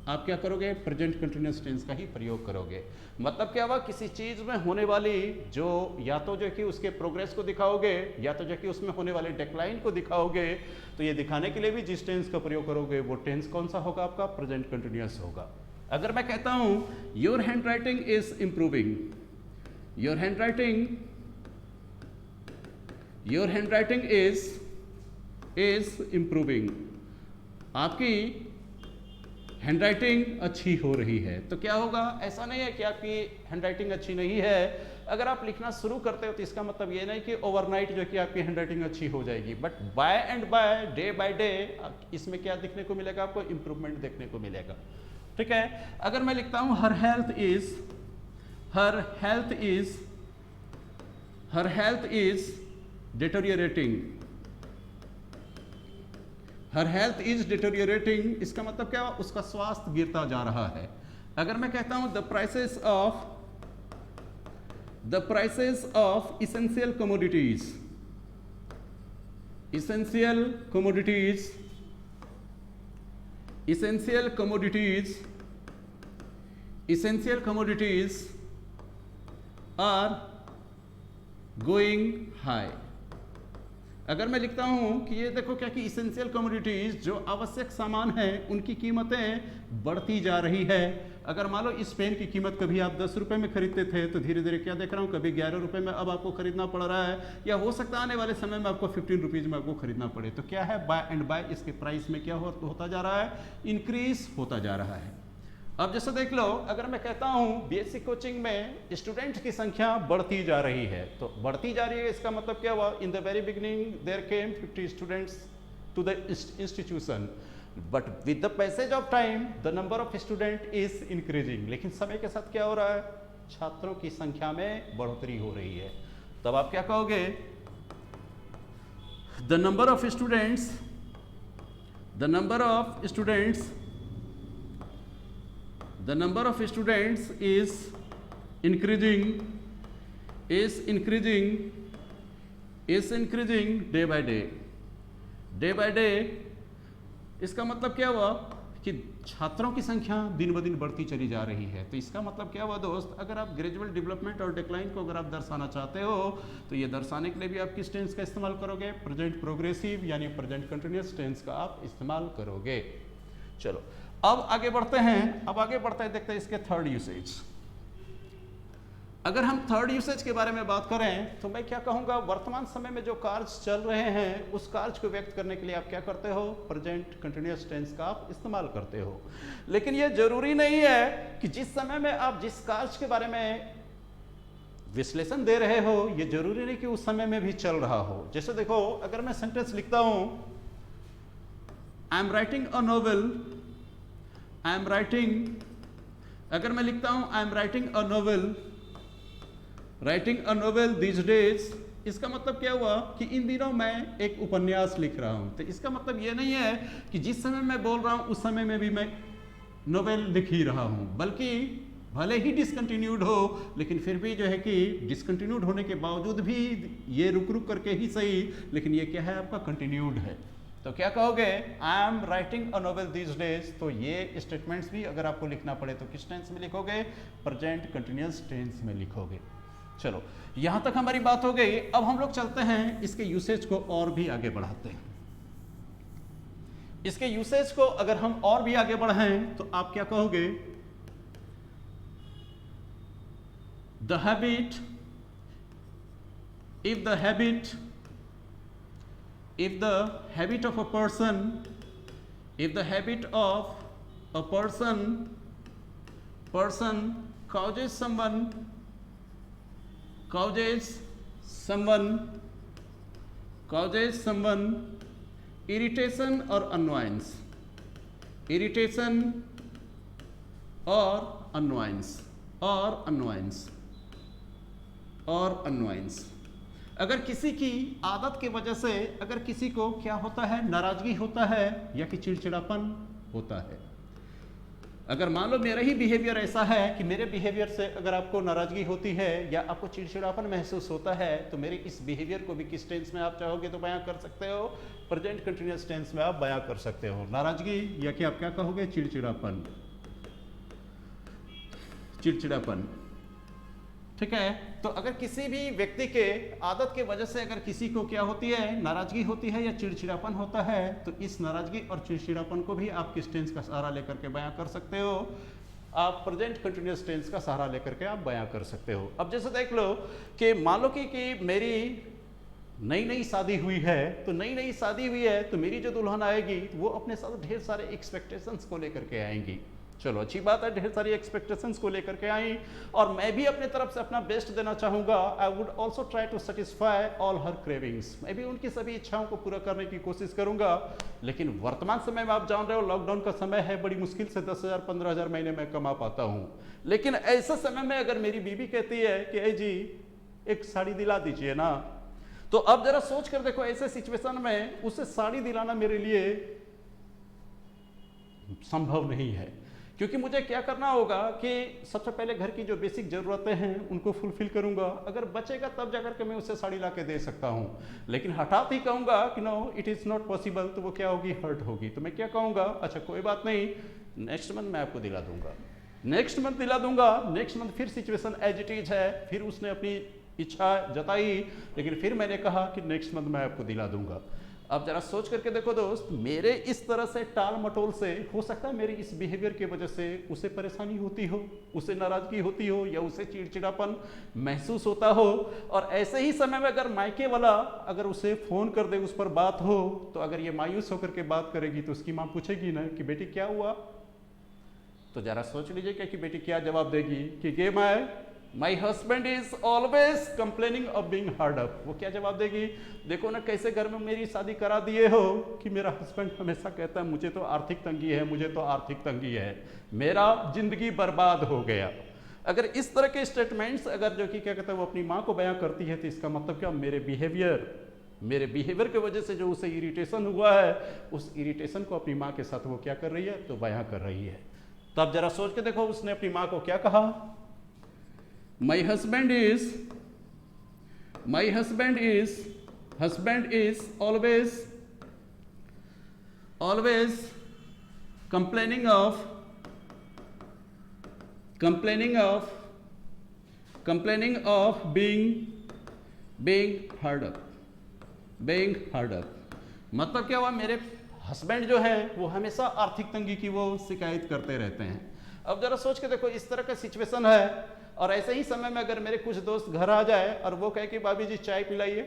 Speaker 1: आप क्या करोगे? प्रेजेंट कंटिन्यूअस टेंस का ही प्रयोग करोगे। मतलब क्या हुआ? किसी चीज़ में होने वाली जो या तो जो कि उसके प्रोग्रेस को दिखाओगे, या तो जो कि उसमें होने वाले डिक्लाइन को दिखाओगे। तो ये दिखाने के लिए भी जिस टेंस का प्रयोग करोगे वो टेंस कौन सा होगा? आपका प्रेजेंट कंटिन्यूअस होगा। अगर मैं कहता हूं your hand writing is improving, your hand writing is improving, आपकी हैंड राइटिंग अच्छी हो रही है। तो क्या होगा? ऐसा नहीं है कि आपकी हैंड राइटिंग अच्छी नहीं है। अगर आप लिखना शुरू करते हो तो इसका मतलब ये नहीं कि ओवरनाइट जो कि आपकी हैंड राइटिंग अच्छी हो जाएगी, but by day by day इसमें क्या देखने को मिलेगा? आपको इंप्रूवमेंट देखने को मिलेगा। ठीक है। अगर मैं लिखता हूं हर हेल्थ इज डिटोरिएटिंग, इसका मतलब क्या? उसका स्वास्थ्य गिरता जा रहा है। अगर मैं कहता हूं the prices of essential commodities are going high। अगर मैं लिखता हूं कि ये देखो क्या कि इसेंशियल कमोडिटीज जो आवश्यक सामान है उनकी कीमतें बढ़ती जा रही है। अगर मान लो इस पेन की कीमत कभी आप 10 रुपये में खरीदते थे तो धीरे धीरे क्या देख रहा हूँ कभी 11 रुपये में अब आपको खरीदना पड़ रहा है, या हो सकता है आने वाले समय में आपको 15 रुपीज़ में आपको खरीदना पड़े। तो क्या है? बाय एंड बाय इसके प्राइस में क्या होता जा रहा है? इंक्रीज होता जा रहा है। अब जैसे देख लो, अगर मैं कहता हूँ बीएससी कोचिंग में स्टूडेंट की संख्या बढ़ती जा रही है, तो बढ़ती जा रही है इसका मतलब क्या हुआ? In the very beginning there came 50 students to the institution, but with the passage of time the number of student is increasing. लेकिन समय के साथ क्या हो रहा है? छात्रों की संख्या में बढ़ोतरी हो रही है। तब आप क्या कहोगे? The number of students is increasing day by day। इसका मतलब क्या हुआ कि छात्रों की संख्या दिन ब दिन बढ़ती चली जा रही है। तो इसका मतलब क्या हुआ दोस्त? अगर आप ग्रेजुअल डेवलपमेंट और डिक्लाइन को अगर आप दर्शाना चाहते हो तो ये दर्शाने के लिए भी आप किस टेंस का इस्तेमाल करोगे? प्रेजेंट प्रोग्रेसिव यानी प्रेजेंट कंटिन्यूअस टेंस का आप इस्तेमाल करोगे। चलो अब आगे बढ़ते हैं, देखते हैं इसके थर्ड यूसेज। अगर हम थर्ड यूसेज के बारे में बात करें तो मैं क्या कहूँगा, वर्तमान समय में जो कार्य चल रहे हैं उस कार्य को व्यक्त करने के लिए आप क्या करते हो, प्रेजेंट कंटिन्यूअस टेंस का आप इस्तेमाल करते हो। लेकिन ये जरूरी नहीं है कि जिस समय में आप जिस कार्य के बारे में विश्लेषण दे रहे हो ये जरूरी नहीं कि उस समय में भी चल रहा हो। जैसे देखो, अगर मैं सेंटेंस लिखता हूं I am writing a novel, अगर मैं लिखता हूं I am writing a novel these days, इसका मतलब क्या हुआ कि इन दिनों मैं एक उपन्यास लिख रहा हूं। तो इसका मतलब ये नहीं है कि जिस समय मैं बोल रहा हूं उस समय में भी मैं नोवेल लिख ही रहा हूं, बल्कि भले ही डिसकंटिन्यूड हो लेकिन फिर भी जो है कि डिसकंटिन्यूड होने के बावजूद भी ये रुक रुक करके ही सही, लेकिन ये क्या है, आपका कंटिन्यूड है। तो क्या कहोगे, I am writing a novel these days. तो ये स्टेटमेंट्स भी अगर आपको लिखना पड़े तो किस टेंस में लिखोगे, प्रेजेंट कंटिन्यूअस टेंस में लिखोगे। चलो यहां तक हमारी बात हो गई। अब हम लोग चलते हैं इसके यूसेज को और भी आगे बढ़ाते हैं। इसके यूसेज को अगर हम और भी आगे बढ़ाएं तो आप क्या कहोगे, the habit, if the habit of a person, if the habit of a person causes someone irritation or annoyance, अगर किसी की आदत की वजह से अगर किसी को क्या होता है, नाराजगी होता है या कि चिड़चिड़ापन होता है। अगर मान लो मेरा ही बिहेवियर ऐसा है कि मेरे बिहेवियर से अगर आपको नाराजगी होती है या आपको चिड़चिड़ापन महसूस होता है तो मेरे इस बिहेवियर को भी किस टेंस में आप चाहोगे तो बयां कर सकते हो, प्रेजेंट कंटिन्यूअस टेंस में आप बयां कर सकते हो। नाराजगी या कि आप क्या कहोगे, चिड़चिड़ापन। ठीक है। तो अगर किसी भी व्यक्ति के आदत के वजह से अगर किसी को क्या होती है, नाराजगी होती है या चिड़चिड़ापन होता है तो इस नाराजगी और चिड़चिड़ापन को भी आप किस टेंस का सहारा लेकर के बयां कर सकते हो, आप प्रेजेंट कंटिन्यूअस टेंस का सहारा लेकर के आप बयां कर सकते हो। अब जैसे देख लो कि मान लो कि मेरी नई नई शादी हुई है, तो नई नई शादी हुई है तो मेरी जो दुल्हन आएगी वो अपने साथ ढेर सारे एक्सपेक्टेशंस को लेकर के आएंगी। चलो अच्छी बात है, ढेर सारी एक्सपेक्टेशंस को लेकर के आई और मैं भी अपने तरफ से अपना बेस्ट देना चाहूँगा। I would also try to satisfy all her cravings, मैं भी उनकी सभी इच्छाओं को पूरा करने की कोशिश करूँगा। लेकिन वर्तमान समय में आप जान रहे हो लॉकडाउन का समय है, बड़ी मुश्किल से 10,000 15,000 महीने में कमा पाता हूँ। लेकिन ऐसे समय में अगर मेरी बीवी कहती है कि ए जी एक साड़ी दिला दीजिए ना, तो अब जरा सोच कर देखो ऐसे सिचुएशन में उसे साड़ी दिलाना मेरे लिए संभव नहीं है, क्योंकि मुझे क्या करना होगा कि सबसे पहले घर की जो बेसिक ज़रूरतें हैं उनको फुलफिल करूंगा। अगर बचेगा तब जाकर के मैं उसे साड़ी ला के दे सकता हूं, लेकिन हठात ही कहूंगा कि no it is not possible, तो वो क्या होगी, हर्ट होगी। तो मैं क्या कहूंगा, अच्छा कोई बात नहीं, नेक्स्ट मंथ मैं आपको दिला दूंगा, नेक्स्ट मंथ दिला दूंगा। नेक्स्ट मंथ फिर सिचुएशन एज इट इज है, फिर उसने अपनी इच्छा जताई, लेकिन फिर मैंने कहा कि नेक्स्ट मंथ मैं आपको दिला दूंगा। अब जरा सोच करके देखो दोस्त, मेरे इस तरह से टाल मटोल से हो सकता है मेरी इस बिहेवियर की वजह से उसे परेशानी होती हो, उसे नाराजगी होती हो या उसे चिड़चिड़ापन महसूस होता हो। और ऐसे ही समय में अगर मायके वाला अगर उसे फ़ोन कर दे, उस पर बात हो, तो अगर ये मायूस होकर के बात करेगी तो उसकी माँ पूछेगी ना कि बेटी क्या हुआ, तो जरा सोच लीजिए कि बेटी क्या जवाब देगी कि गे my husband is always complaining of being hard up. वो क्या जवाब देगी, देखो ना कैसे घर में मेरी शादी करा दिए हो कि मेरा हस्बैंड हमेशा कहता है मुझे तो आर्थिक तंगी है, मुझे तो आर्थिक तंगी है, मेरा जिंदगी बर्बाद हो गया। अगर इस तरह के स्टेटमेंट्स अगर जो कि क्या कहते हैं वो अपनी माँ को बयां करती है, तो इसका मतलब क्या, मेरे बिहेवियर की वजह से जो उसे इरिटेशन हुआ है, उस इरिटेशन को अपनी माँ के साथ वो क्या कर रही है, तो बयां कर रही है। तब जरा सोच के देखो उसने अपनी माँ को क्या कहा, My husband is always complaining of being hard up। मतलब क्या हुआ, मेरे हस्बैंड जो है वो हमेशा आर्थिक तंगी की वो शिकायत करते रहते हैं। अब जरा सोच के देखो, इस तरह का सिचुएशन है और ऐसे ही समय में अगर मेरे कुछ दोस्त घर आ जाए और वो कहे कि भाभी जी चाय पिलाइए,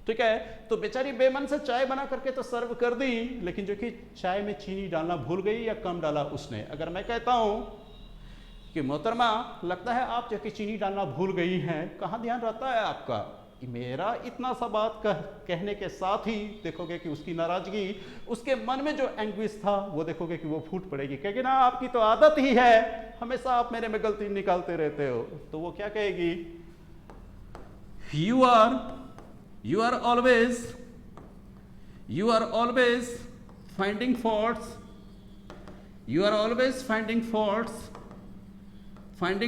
Speaker 1: ठीक है, तो बेचारी बेमन से चाय बना करके तो सर्व कर दी, लेकिन जो कि चाय में चीनी डालना भूल गई या कम डाला उसने। अगर मैं कहता हूं कि मोहतरमा लगता है आप जो कि चीनी डालना भूल गई हैं, कहाँ ध्यान रहता है आपका? मेरा इतना सा बात कहने के साथ ही देखोगे कि उसकी नाराजगी, उसके मन में जो एंग्विश था वो देखोगे कि वो फूट पड़ेगी, कहेगी ना आपकी तो आदत ही है, हमेशा आप मेरे में गलती निकालते रहते हो। तो वो क्या कहेगी? You are always finding faults, you are always finding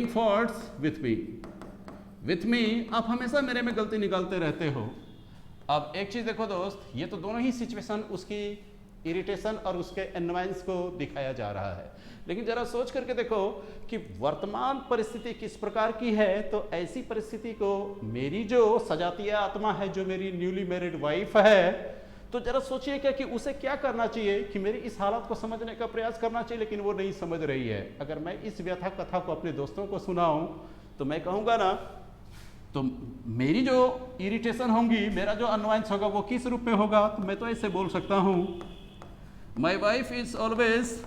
Speaker 1: faults with me, आप हमेशा मेरे में गलती निकालते रहते हो। अब एक चीज देखो दोस्त, ये तो दोनों ही सिचुएशन उसकी इरिटेशन और उसके एनवायंस को दिखाया जा रहा है, लेकिन जरा सोच करके देखो कि वर्तमान परिस्थिति किस प्रकार की है। तो ऐसी परिस्थिति को मेरी जो सजातीय आत्मा है, जो मेरी न्यूली मैरिड वाइफ है, तो जरा सोचिए क्या कि उसे क्या करना चाहिए कि मेरी इस हालत को समझने का प्रयास करना चाहिए, लेकिन वो नहीं समझ रही है। अगर मैं इस व्यथा कथा को अपने दोस्तों को सुनाऊं तो मैं कहूंगा ना, तो मेरी जो इरिटेशन होंगी, मेरा जो अनवाइंस होगा वो किस रूप में होगा? तो मैं तो ऐसे बोल सकता हूं, my wife is always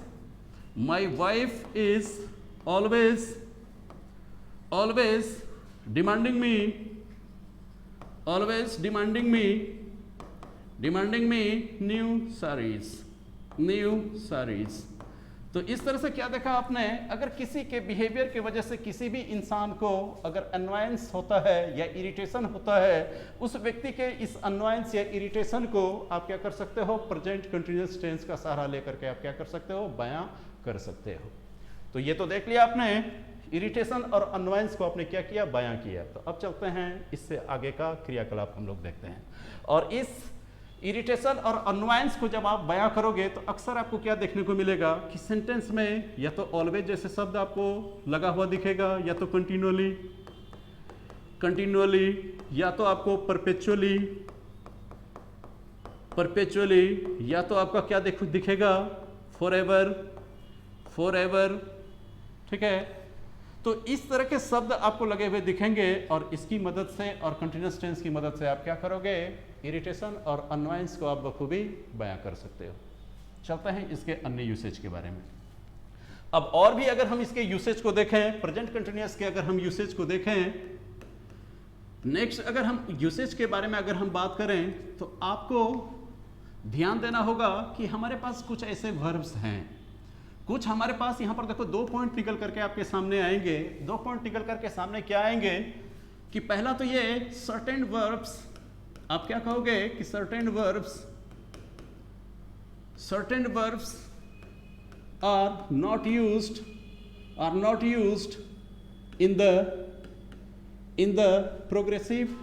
Speaker 1: demanding me new saris. तो इस तरह से क्या देखा आपने? अगर किसी के बिहेवियर की वजह से किसी भी इंसान को अगर अनवायंस होता है या इरिटेशन होता है, उस व्यक्ति के इस अनवायंस या इरिटेशन को आप क्या कर सकते हो? प्रेजेंट कंटिन्यूअस टेंस का सहारा लेकर के आप क्या कर सकते हो? बयां कर सकते हो। तो ये तो देख लिया आपने, इरिटेशन और अनवायंस को आपने क्या किया? बयां किया। तो अब चलते हैं इससे आगे का क्रियाकलाप हम लोग देखते हैं। और इस इरिटेशन और अनवायंस को जब आप बयां करोगे तो अक्सर आपको क्या देखने को मिलेगा कि सेंटेंस में या तो ऑलवेज जैसे शब्द आपको लगा हुआ दिखेगा, या तो कंटिन्यूअली, या तो आपको परपेचुअली, या तो आपका क्या दिखेगा? फॉरएवर, ठीक है। तो इस तरह के शब्द आपको लगे हुए दिखेंगे और इसकी मदद से और कंटिन्यूअस टेंस की मदद से आप क्या करोगे? इरिटेशन और अनवायंस को आप बखूबी बयां कर सकते हो। चलते हैं इसके अन्य यूसेज के बारे में। अब और भी अगर हम इसके यूसेज को देखें, प्रेजेंट कंटिन्यूअस के अगर हम यूसेज को देखें, नेक्स्ट अगर हम यूसेज के बारे में अगर हम बात करें तो आपको ध्यान देना होगा कि हमारे पास कुछ ऐसे वर्ब्स हैं, कुछ हमारे पास यहाँ पर देखो 2 पॉइंट निकल करके आपके सामने आएंगे। 2 पॉइंट निकल करके सामने क्या आएंगे कि पहला तो ये सर्टेन वर्ब्स, आप क्या कहोगे कि certain verbs are not used in the progressive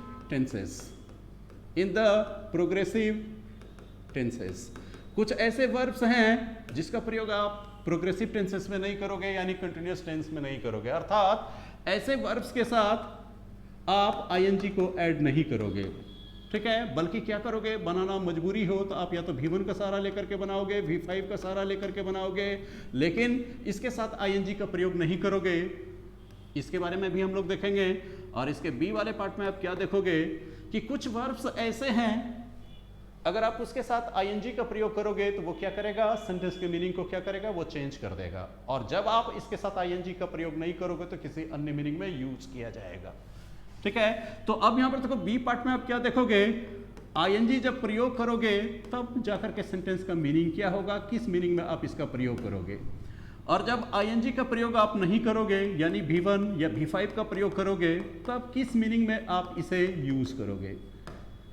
Speaker 1: tenses. कुछ ऐसे वर्ब्स हैं जिसका प्रयोग आप प्रोग्रेसिव टेंसेस में नहीं करोगे, यानी कंटिन्यूअस टेंस में नहीं करोगे। अर्थात ऐसे वर्ब्स के साथ आप आईएनजी को ऐड नहीं करोगे, ठीक है, बल्कि क्या करोगे? बनाना मजबूरी हो तो आप या तो V1 का सहारा लेकर के बनाओगे, V5 का सहारा लेकर के बनाओगे, लेकिन इसके साथ आईएनजी का प्रयोग नहीं करोगे। इसके बारे में भी हम लोग देखेंगे। और इसके बी वाले पार्ट में आप क्या देखोगे कि कुछ वर्ब्स ऐसे हैं अगर आप उसके साथ आईएनजी का प्रयोग करोगे तो वो क्या करेगा? सेंटेंस के मीनिंग को क्या करेगा? वो चेंज कर देगा। और जब आप इसके साथ आईएनजी का प्रयोग नहीं करोगे तो किसी अन्य मीनिंग में यूज किया जाएगा, ठीक है। तो अब यहां पर देखो बी पार्ट में आप क्या देखोगे? आईएनजी जब प्रयोग करोगे तब जाकर के सेंटेंस का मीनिंग क्या होगा, किस मीनिंग में आप इसका प्रयोग करोगे। और जब आईएनजी का प्रयोग आप नहीं करोगे, यानी V1 या V5 का प्रयोग करोगे, तब किस मीनिंग में आप इसे यूज करोगे।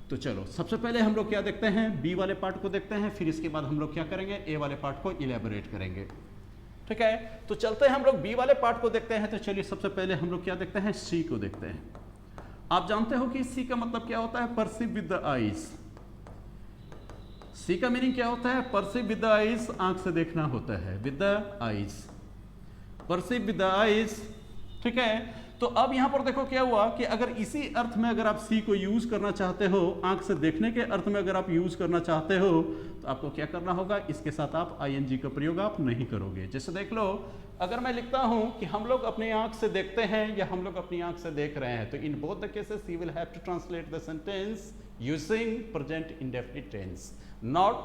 Speaker 1: तो चलो सबसे पहले हम लोग क्या देखते हैं? बी वाले पार्ट को देखते हैं, फिर इसके बाद हम लोग क्या करेंगे? ए वाले पार्ट को इलेबोरेट करेंगे, ठीक है। तो चलते हैं हम लोग बी वाले पार्ट को देखते हैं। तो चलिए सबसे पहले हम लोग क्या देखते हैं? सी को देखते हैं। आप जानते हो कि सी का मतलब क्या होता है? Perceive with the eyes. See का मीनिंग क्या होता है? परसीव विद द आईज, आंख से देखना होता है, with the eyes, perceive with the eyes, ठीक है। तो अब यहां पर देखो क्या हुआ कि अगर इसी अर्थ में अगर आप सी को यूज करना चाहते हो, आंख से देखने के अर्थ में अगर आप यूज करना चाहते हो, तो आपको क्या करना होगा, इसके साथ आप आईएनजी का प्रयोग आप नहीं करोगे। जैसे देख लो, अगर मैं लिखता हूं कि हम लोग अपनी आंख से देखते हैं या हम लोग अपनी आंख से देख रहे हैं, तो in both the cases you will have to translate the sentence using present indefinite tense, not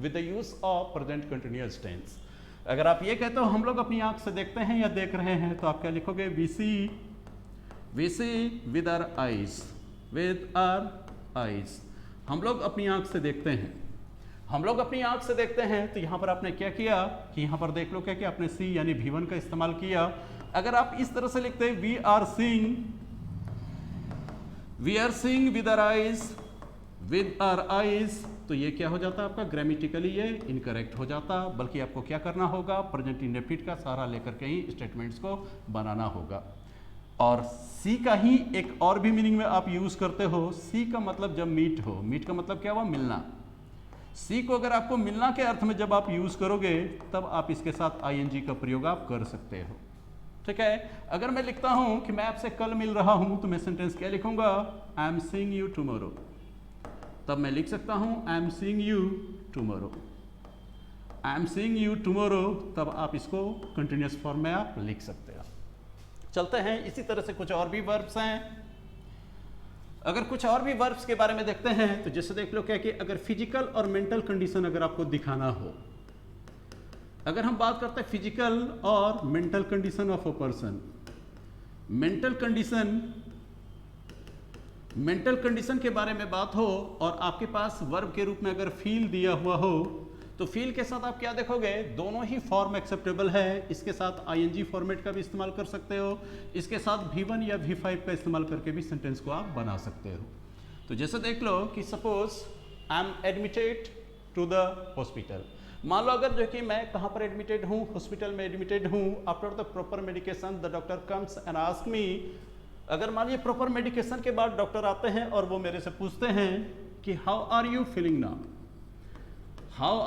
Speaker 1: with the use of present continuous tense. अगर आप ये कहते हो हम लोग अपनी आंख से देखते हैं या देख रहे हैं, तो आप क्या लिखोगे, we see with our eyes, हम लोग अपनी आंख से देखते हैं, हम लोग अपनी आंख से देखते हैं। तो यहां पर आपने क्या किया कि यहां पर देख लो क्या कि आपने सी यानी V1 का इस्तेमाल किया। अगर आप इस तरह से लिखते हैं we are seeing with our eyes, तो ये क्या हो जाता आपका, ग्रामेटिकली ये इनकरेक्ट हो जाता। बल्कि आपको क्या करना होगा, प्रेजेंट इंडेफिनिट का सहारा लेकर के ही स्टेटमेंट्स को बनाना होगा। और सी का ही एक और भी मीनिंग में आप यूज करते हो। सी का मतलब जब मीट हो, मीट का मतलब क्या हुआ, मिलना। सी को अगर आपको मिलना के अर्थ में जब आप यूज करोगे, तब आप इसके साथ आईएनजी का प्रयोग आप कर सकते हो। ठीक है। अगर मैं लिखता हूं कि मैं आपसे कल मिल रहा हूं, तो मैं सेंटेंस क्या लिखूंगा, I am seeing you tomorrow. तब मैं लिख सकता हूं I am seeing you tomorrow, I am seeing you tomorrow. तब आप इसको कंटिन्यूअस फॉर्म में आप लिख सकते हो। चलते हैं, इसी तरह से कुछ और भी वर्ब्स हैं। अगर कुछ और भी वर्ब्स के बारे में देखते हैं, तो जैसे देख लो क्या कि अगर फिजिकल और मेंटल कंडीशन अगर आपको दिखाना हो, अगर हम बात करते हैं फिजिकल और mental condition of a person, mental condition के बारे में बात हो और आपके पास वर्ब के रूप में अगर फील दिया हुआ हो, तो फील के साथ आप क्या देखोगे, दोनों ही फॉर्म एक्सेप्टेबल है। इसके साथ आईएनजी फॉर्मेट का भी इस्तेमाल कर सकते हो, इसके साथ V1 या V5 का इस्तेमाल करके भी सेंटेंस को आप बना सकते हो। तो जैसे देख लो कि suppose I am admitted to the hospital. मान लो अगर जो कि मैं कहाँ पर एडमिटेड हूँ, हॉस्पिटल में एडमिटेड हूँ। After the proper medication the doctor comes and ask me, अगर मान लीजिए प्रॉपर मेडिकेशन के बाद डॉक्टर आते हैं और वो मेरे से पूछते हैं कि how are you feeling now, how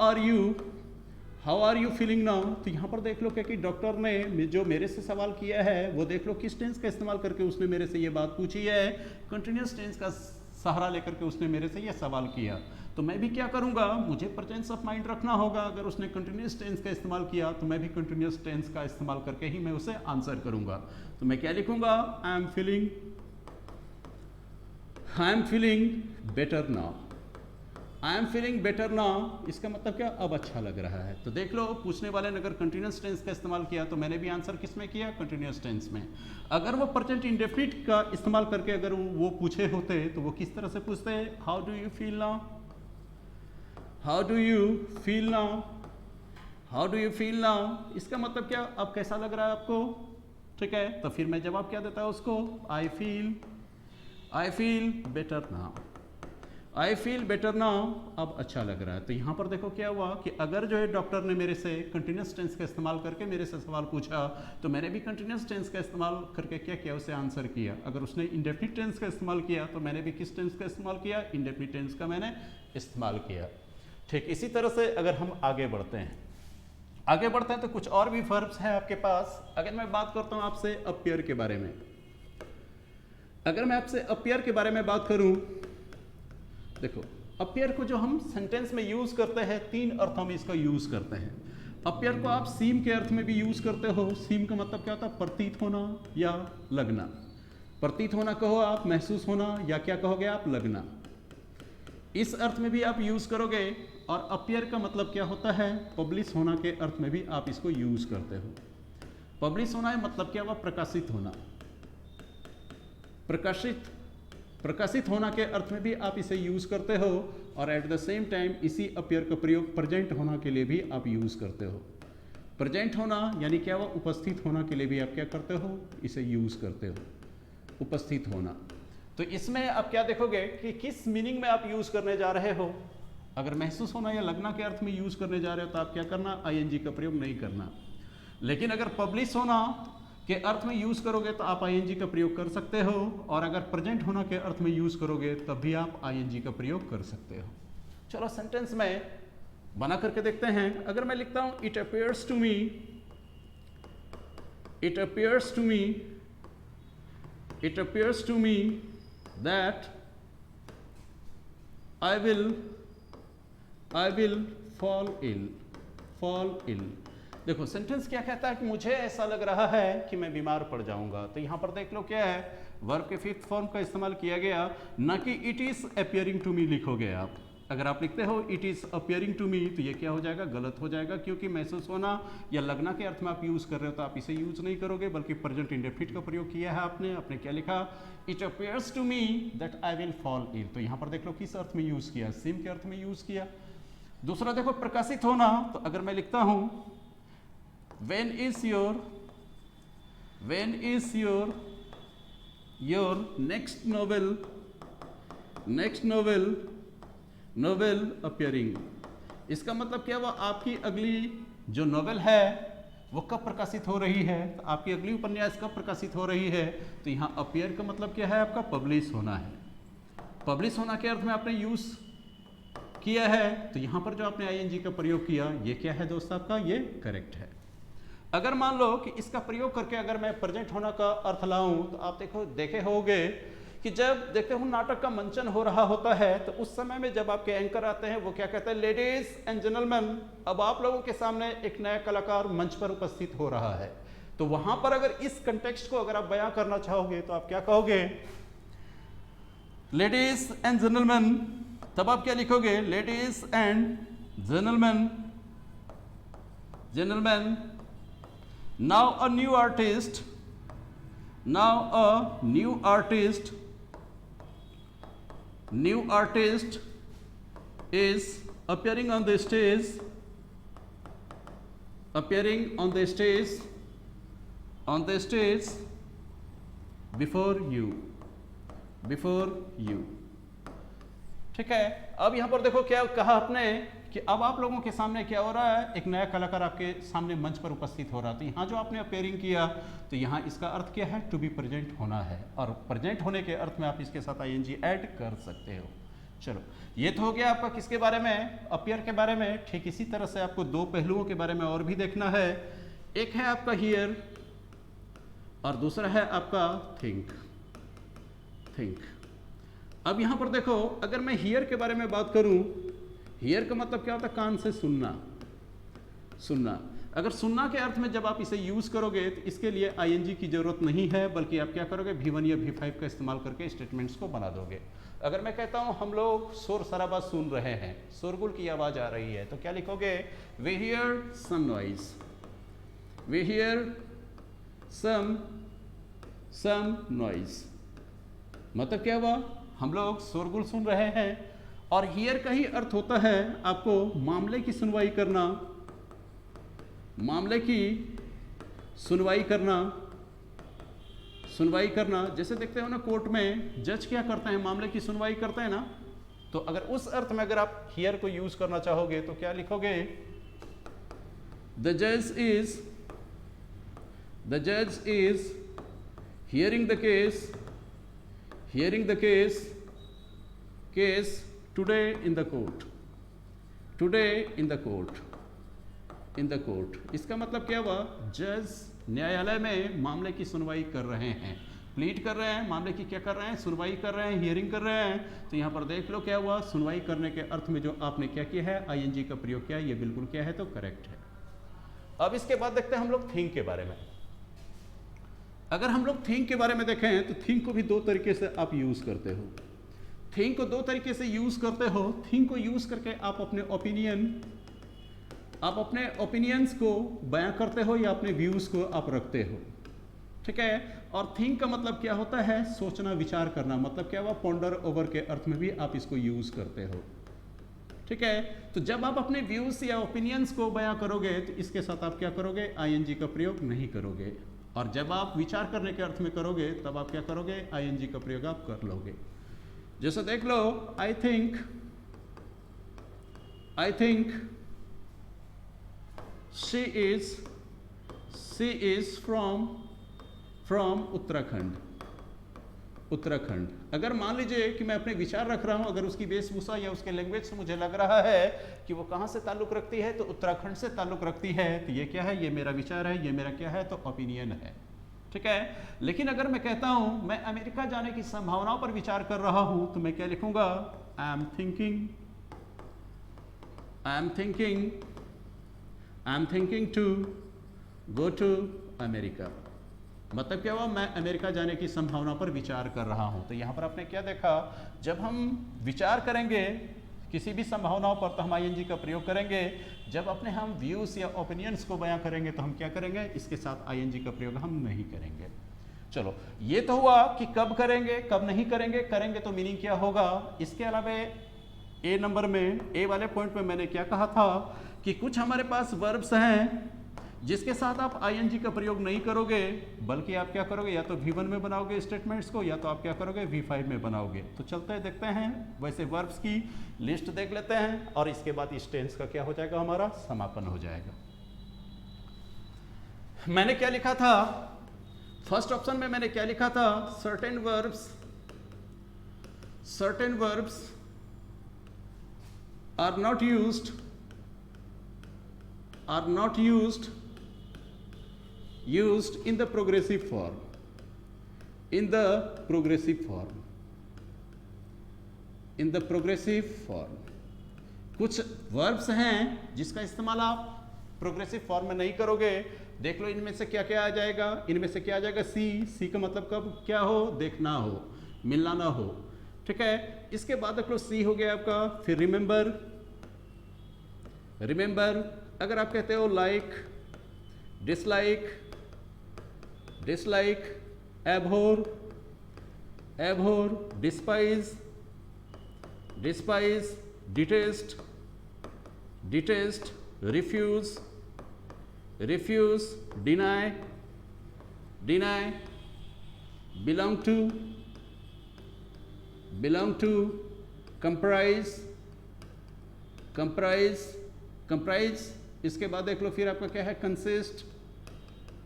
Speaker 1: are you feeling now. तो यहाँ पर देख लो क्या कि डॉक्टर ने जो मेरे से सवाल किया है, वो देख लो किस टेंस का इस्तेमाल करके उसने मेरे से ये बात पूछी है, कंटिन्यूअस टेंस का सहारा लेकर के उसने मेरे से ये सवाल किया। तो मैं भी क्या करूँगा, मुझे प्रेजेंस ऑफ माइंड रखना होगा। अगर उसने कंटिन्यूअस टेंस का इस्तेमाल किया, तो मैं भी कंटिन्यूअस टेंस का इस्तेमाल करके ही मैं उसे आंसर करूँगा। तो मैं क्या लिखूँगा, I am feeling better now, I am feeling better now. इसका मतलब क्या, अब अच्छा लग रहा है। तो देख लो, पूछने वाले ने अगर कंटिन्यूअस टेंस का इस्तेमाल किया, तो मैंने भी आंसर किस में किया, कंटिन्यूअस टेंस में। अगर वो प्रेजेंट इंडेफिनिट का इस्तेमाल करके अगर वो पूछे होते, तो वो किस तरह से पूछते, how do you feel now, how do you feel now, how do you feel now. इसका मतलब क्या, अब कैसा लग रहा है आपको। ठीक है। तो फिर मैं जवाब क्या देता है उसको, I feel better now, I feel better now, अब अच्छा लग रहा है। तो यहाँ पर देखो क्या हुआ कि अगर जो है डॉक्टर ने मेरे से कंटिन्यूअस टेंस का इस्तेमाल करके मेरे से सवाल पूछा, तो मैंने भी कंटिन्यूअस टेंस का इस्तेमाल करके क्या किया, उसे आंसर किया। अगर उसने इंडेफिनिट टेंस का इस्तेमाल किया, तो मैंने भी किस टेंस का इस्तेमाल किया, इंडेफिनिट टेंस का मैंने इस्तेमाल किया। ठीक इसी तरह से अगर हम आगे बढ़ते हैं, तो कुछ और भी वर्ब्स हैं आपके पास। अगर मैं बात करता हूँ आपसे अपीयर के बारे में, अगर मैं आपसे अपीयर के बारे में बात करूं, देखो अपीयर को जो हम सेंटेंस में यूज करते हैं, 3 अर्थों में इसका यूज करते हैं। अपीयर को आप सीम के अर्थ में भी यूज करते हो। सीम का मतलब क्या होता है, प्रतीत होना या लगना। प्रतीत होना कहो आप, महसूस होना, या क्या कहोगे आप, लगना। इस अर्थ में भी आप यूज करोगे। और अपीयर का मतलब क्या होता है, पब्लिश होना के अर्थ में भी आप इसको यूज करते हो। पब्लिश होना है मतलब क्या हुआ, प्रकाशित होना। प्रकाशित होना के अर्थ में भी आप इसे यूज करते हो। और एट द सेम टाइम इसी अपीयर का प्रयोग प्रेजेंट होना के लिए भी आप यूज करते हो। प्रेजेंट होना यानी क्या हुआ, उपस्थित होना के लिए भी आप क्या करते हो, इसे यूज करते हो, उपस्थित होना। तो इसमें आप क्या देखोगे कि किस मीनिंग में आप यूज करने जा रहे हो। अगर महसूस होना या लगना के अर्थ में यूज करने जा रहे हो, तो आप क्या करना, आईएनजी का प्रयोग नहीं करना। लेकिन अगर पब्लिश होना के अर्थ में यूज करोगे, तो आप आईएनजी का प्रयोग कर सकते हो। और अगर प्रेजेंट होना के अर्थ में यूज करोगे, तब भी आप आईएनजी का प्रयोग कर सकते हो। चलो सेंटेंस में बना करके देखते हैं। अगर मैं लिखता हूं it appears to me it appears to me that I will fall ill. देखो सेंटेंस क्या कहता है कि मुझे ऐसा लग रहा है कि मैं बीमार पड़ जाऊंगा। तो यहां पर देख लो क्या है, वर्ब के फिफ्थ फॉर्म का इस्तेमाल किया गया, ना कि it is appearing to me लिखोगे आप। अगर आप लिखते हो it is appearing to me तो ये क्या हो जाएगा, गलत हो जाएगा, क्योंकि महसूस होना या लगना के अर्थ में आप यूज कर रहे हो तो आप इसे यूज नहीं करोगे, बल्कि प्रेजेंट इंडेफिनिट का प्रयोग किया है आपने क्या लिखा, it appears to me that I will fall ill. तो यहां पर देख लो किस अर्थ में यूज किया, सेम के अर्थ में यूज किया। दूसरा देखो प्रकाशित होना, तो अगर मैं लिखता हूं when is your next novel appearing, इसका मतलब क्या हुआ, आपकी अगली जो नोवेल है वो कब प्रकाशित हो रही है, तो आपकी अगली उपन्यास कब प्रकाशित हो रही है। तो यहाँ अपीयर का मतलब क्या है, आपका पब्लिश होना है। पब्लिश होना के अर्थ में आपने यूज किया है, तो यहाँ पर जो आपने आईएनजी का प्रयोग किया ये क्या है दोस्त, आपका ये करेक्ट है। अगर मान लो कि इसका प्रयोग करके अगर मैं प्रेजेंट होना का अर्थ लाऊं, तो आप देखे होंगे कि जब देखते हो नाटक का मंचन हो रहा होता है तो उस समय में जब आपके एंकर आते हैं वो क्या कहते हैं, लेडीज एंड जेंटलमैन, अब आप लोगों के सामने एक नया कलाकार मंच पर उपस्थित हो रहा है। तो वहां पर अगर इस कंटेक्स्ट को अगर आप बयां करना चाहोगे तो आप क्या कहोगे, लेडीज एंड जेंटलमैन, तब आप क्या लिखोगे, ladies and gentleman, now a new artist is appearing on the stage before you। ठीक है, अब यहां पर देखो क्या कहा आपने कि अब आप लोगों के सामने क्या हो रहा है, एक नया कलाकार आपके सामने मंच पर उपस्थित हो रहा है। तो यहाँ जो आपने अपेयरिंग किया तो यहाँ इसका अर्थ क्या है, टू बी प्रेजेंट होना है, और प्रेजेंट होने के अर्थ में आप इसके साथ आईएनजी ऐड कर सकते हो। चलो ये तो हो गया आपका किसके बारे में, अपियर के बारे में। ठीक इसी तरह से आपको दो पहलुओं के बारे में और भी देखना है, एक है आपका हियर और दूसरा है आपका थिंक। अब यहाँ पर देखो अगर मैं हियर के बारे में बात करूं, हियर का मतलब क्या होता है, कान से सुनना। अगर सुनना के अर्थ में जब आप इसे यूज करोगे तो इसके लिए आईएनजी की जरूरत नहीं है, बल्कि आप क्या करोगे, V1 या V5 का इस्तेमाल करके स्टेटमेंट्स को बना दोगे। अगर मैं कहता हूं हम लोग शोर शराबा सुन रहे हैं, शोरगुल की आवाज आ रही है, तो क्या लिखोगे, वी हियर सम नॉइज। मतलब क्या हुआ, हम लोग शोरगुल सुन रहे हैं। और हियर का ही अर्थ होता है आपको मामले की सुनवाई करना। जैसे देखते हो ना कोर्ट में जज क्या करते हैं, मामले की सुनवाई करते हैं ना। तो अगर उस अर्थ में अगर आप हियर को यूज करना चाहोगे तो क्या लिखोगे, द जज is hearing the case today in the court। इसका मतलब क्या हुआ, जज न्यायालय में मामले की सुनवाई कर रहे हैं, प्लीड कर रहे हैं, मामले की क्या कर रहे हैं, सुनवाई कर रहे हैं, हियरिंग कर रहे हैं। तो यहाँ पर देख लो क्या हुआ, सुनवाई करने के अर्थ में जो आपने क्या किया है, आईएनजी का प्रयोग किया है, ये बिल्कुल क्या है, तो करेक्ट है। अब इसके बाद देखते हैं हम लोग थिंक के बारे में। अगर हम लोग थिंक के बारे में देखें तो थिंक को भी दो तरीके से आप यूज करते हो। थिंक को दो तरीके से यूज करते हो। थिंक को यूज करके आप अपने ओपिनियंस को बयां करते हो या अपने व्यूज को आप रखते हो। ठीक है, और थिंक का मतलब क्या होता है, सोचना, विचार करना। मतलब क्या हुआ, पॉन्डर ओवर के अर्थ में भी आप इसको यूज करते हो। ठीक है, तो जब आप अपने व्यूज या ओपिनियंस को बयां करोगे तो इसके साथ आप क्या करोगे, आईएनजी का प्रयोग नहीं करोगे। और जब आप विचार करने के अर्थ में करोगे तब आप क्या करोगे, आईएनजी का प्रयोग आप कर लोगे। जैसे देख लो, I think she is from Uttarakhand. अगर मान लीजिए कि मैं अपने विचार रख रहा हूं, अगर उसकी वेशभूषा या उसके लैंग्वेज से मुझे लग रहा है कि वो कहां से ताल्लुक रखती है, तो उत्तराखंड से ताल्लुक रखती है, तो ये क्या है, ये मेरा विचार है, ये मेरा क्या है, तो ओपिनियन है। ठीक है। लेकिन अगर मैं कहता हूं मैं अमेरिका जाने की संभावनाओं पर विचार कर रहा हूं तो मैं क्या लिखूंगा, I am thinking to go to America. मतलब क्या हुआ, मैं अमेरिका जाने की संभावना पर विचार कर रहा हूं। तो यहां पर आपने क्या देखा, जब हम विचार करेंगे किसी भी संभावनाओं पर तो हम आईएनजी का प्रयोग करेंगे। जब अपने हम व्यूज या ओपिनियंस को बयां करेंगे तो हम क्या करेंगे, इसके साथ आईएनजी का प्रयोग हम नहीं करेंगे। चलो ये तो हुआ कि कब करेंगे कब नहीं करेंगे, करेंगे तो मीनिंग क्या होगा। इसके अलावा ए नंबर में, ए वाले पॉइंट में मैंने क्या कहा था कि कुछ हमारे पास वर्ब्स हैं जिसके साथ आप आईएनजी का प्रयोग नहीं करोगे, बल्कि आप क्या करोगे, या तो V1 में बनाओगे स्टेटमेंट्स को, या तो आप क्या करोगे V5 में बनाओगे। तो चलते हैं देखते हैं, वैसे वर्ब्स की लिस्ट देख लेते हैं और इसके बाद इस टेंस का क्या हो जाएगा, हमारा समापन हो जाएगा। मैंने क्या लिखा था, फर्स्ट ऑप्शन में मैंने क्या लिखा था, certain verbs are not used in the progressive form, कुछ वर्ब्स हैं जिसका इस्तेमाल आप प्रोग्रेसिव फॉर्म में नहीं करोगे। देख लो इनमें से क्या क्या आ जाएगा, इनमें से क्या आ जाएगा, सी का मतलब कब क्या हो, देखना हो, मिलना ना हो, ठीक है। इसके बाद देख लो सी हो गया आपका, फिर रिमेंबर, अगर आप कहते हो like, dislike, abhor, despise, detest, refuse, deny, belong to, comprise. इसके बाद देख लो फिर आपका क्या है,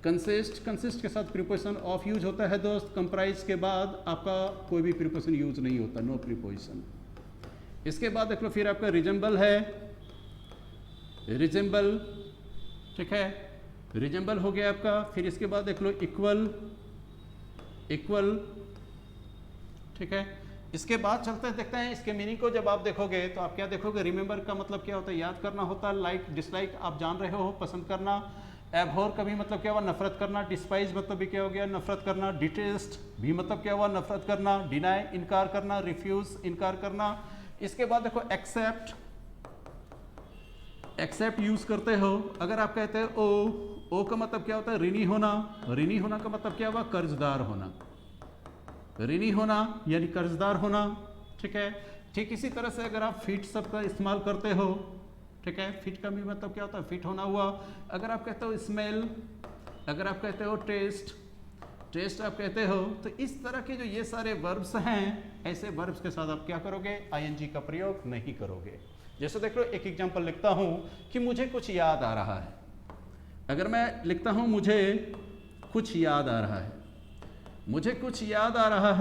Speaker 1: कंसिस्ट के साथ प्रीपोजिशन ऑफ यूज होता है दोस्त। कंप्राइज के बाद आपका कोई भी प्रीपोजिशन यूज नहीं होता, नो प्रीपोजिशन। इसके बाद देख लो फिर आपका रिजेंबल है, ठीक है, रिजेंबल हो गया आपका। फिर इसके बाद देख लो इक्वल, ठीक है। इसके बाद चलते हैं देखते हैं इसके मीनिंग को। जब आप देखोगे तो आप क्या देखोगे, रिमेंबर का मतलब क्या होता है, याद करना होता है। लाइक डिसलाइक आप जान रहे हो, पसंद करना। एबहोर का भी मतलब क्या हुआ, नफरत करना। डिस्पाइज मतलब भी क्या हो गया, नफरत करना। डिटेस्ट भी मतलब क्या हुआ, नफरत करना। डिनाई इनकार करना, रिफ्यूज इनकार करना। इसके बाद देखो एक्सेप्ट यूज करते हो। अगर आप कहते हो ओ का मतलब क्या होता है, ऋणी होना का मतलब क्या हुआ, कर्जदार होना। ऋणी होना यानी कर्जदार होना, ठीक है। ठीक इसी तरह से अगर आप फिट सब का इस्तेमाल करते हो, ठीक है, फिट का भी मतलब क्या होता है, फिट होना हुआ। अगर आप कहते हो स्मेल, अगर आप कहते हो टेस्ट आप कहते हो, तो इस तरह के जो ये सारे वर्ब्स हैं, ऐसे वर्ब्स के साथ आप क्या करोगे, आईएनजी का प्रयोग नहीं करोगे। जैसे देख लो एक एग्जांपल लिखता हूं कि मुझे कुछ याद आ रहा है। अगर मैं लिखता हूं मुझे कुछ याद आ रहा है, मुझे कुछ याद आ रहा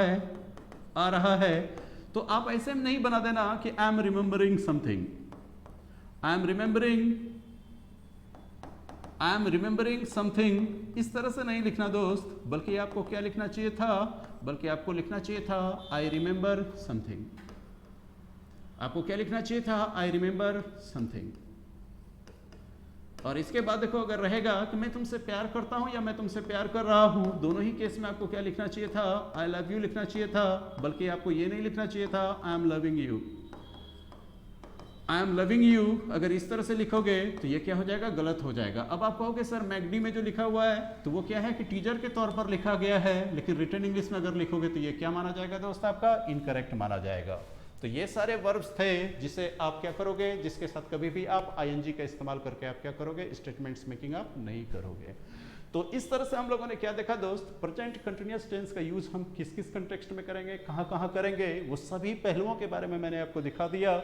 Speaker 1: है, तो आप ऐसे में नहीं बना देना कि I am remembering something, I am remembering something, इस तरह से नहीं लिखना दोस्त। बल्कि आपको क्या लिखना चाहिए था, बल्कि आपको लिखना चाहिए था आई रिमेंबर समथिंग। आपको क्या लिखना चाहिए था, आई रिमेंबर समथिंग। और इसके बाद देखो अगर रहेगा कि मैं तुमसे प्यार करता हूं या मैं तुमसे प्यार कर रहा हूं, दोनों ही केस में आपको क्या लिखना चाहिए था, आई लव यू लिखना चाहिए था। बल्कि आपको ये नहीं लिखना चाहिए था आई एम लविंग यू। अगर इस तरह से लिखोगे तो ये क्या हो जाएगा, गलत हो जाएगा। अब आप कहोगे सर मैगडी में जो लिखा हुआ है तो वो क्या है कि टीचर के तौर पर लिखा गया है, लेकिन रिटन इंग्लिश में अगर लिखोगे तो ये क्या माना जाएगा दोस्त, आपका इनकरेक्ट माना जाएगा। तो ये सारे वर्ब्स थे जिसे आप क्या करोगे, जिसके साथ कभी भी आप आईएनजी का इस्तेमाल करके आप क्या करोगे, स्टेटमेंट्स मेकिंग आप नहीं करोगे। तो इस तरह से हम लोगों ने क्या देखा दोस्त, प्रेजेंट कंटिन्यूअस टेंस का यूज हम किस किस कंटेक्स्ट में करेंगे, कहाँ कहाँ करेंगे, वो सभी पहलुओं के बारे में मैंने आपको दिखा दिया।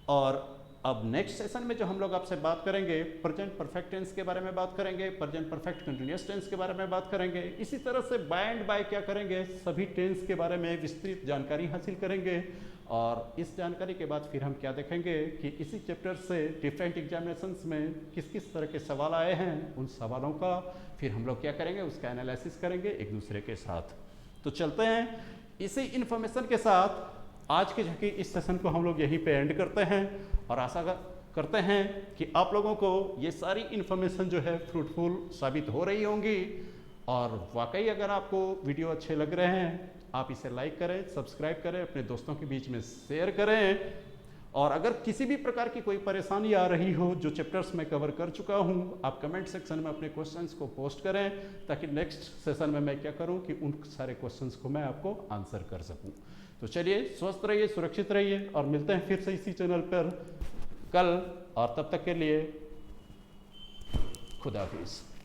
Speaker 1: और अब नेक्स्ट सेशन में जो हम लोग आपसे बात करेंगे, प्रेजेंट परफेक्ट टेंस के बारे में बात करेंगे, प्रेजेंट परफेक्ट कंटिन्यूअस टेंस के बारे में बात करेंगे। इसी तरह से बाय एंड बाय क्या करेंगे, सभी टेंस के बारे में विस्तृत जानकारी हासिल करेंगे। और इस जानकारी के बाद फिर हम क्या देखेंगे कि इसी चैप्टर से डिफरेंट एग्जामिनेशंस में किस किस तरह के सवाल आए हैं, उन सवालों का फिर हम लोग क्या करेंगे, उसका एनालिसिस करेंगे एक दूसरे के साथ। तो चलते हैं इसी इन्फॉर्मेशन के साथ आज के झकी इस सेशन को हम लोग यहीं पे एंड करते हैं और आशा करते हैं कि आप लोगों को ये सारी इन्फॉर्मेशन जो है फ्रूटफुल साबित हो रही होंगी। और वाकई अगर आपको वीडियो अच्छे लग रहे हैं आप इसे लाइक करें, सब्सक्राइब करें, अपने दोस्तों के बीच में शेयर करें। और अगर किसी भी प्रकार की कोई परेशानी आ रही हो जो चैप्टर्स मैं कवर कर चुका हूं, आप कमेंट सेक्शन में अपने क्वेश्चंस को पोस्ट करें ताकि नेक्स्ट सेशन में मैं क्या करूं कि उन सारे क्वेश्चंस को मैं आपको आंसर कर सकूं। तो चलिए स्वस्थ रहिए, सुरक्षित रहिए और मिलते हैं फिर से इसी चैनल पर कल, और तब तक के लिए खुदा हाफिज़।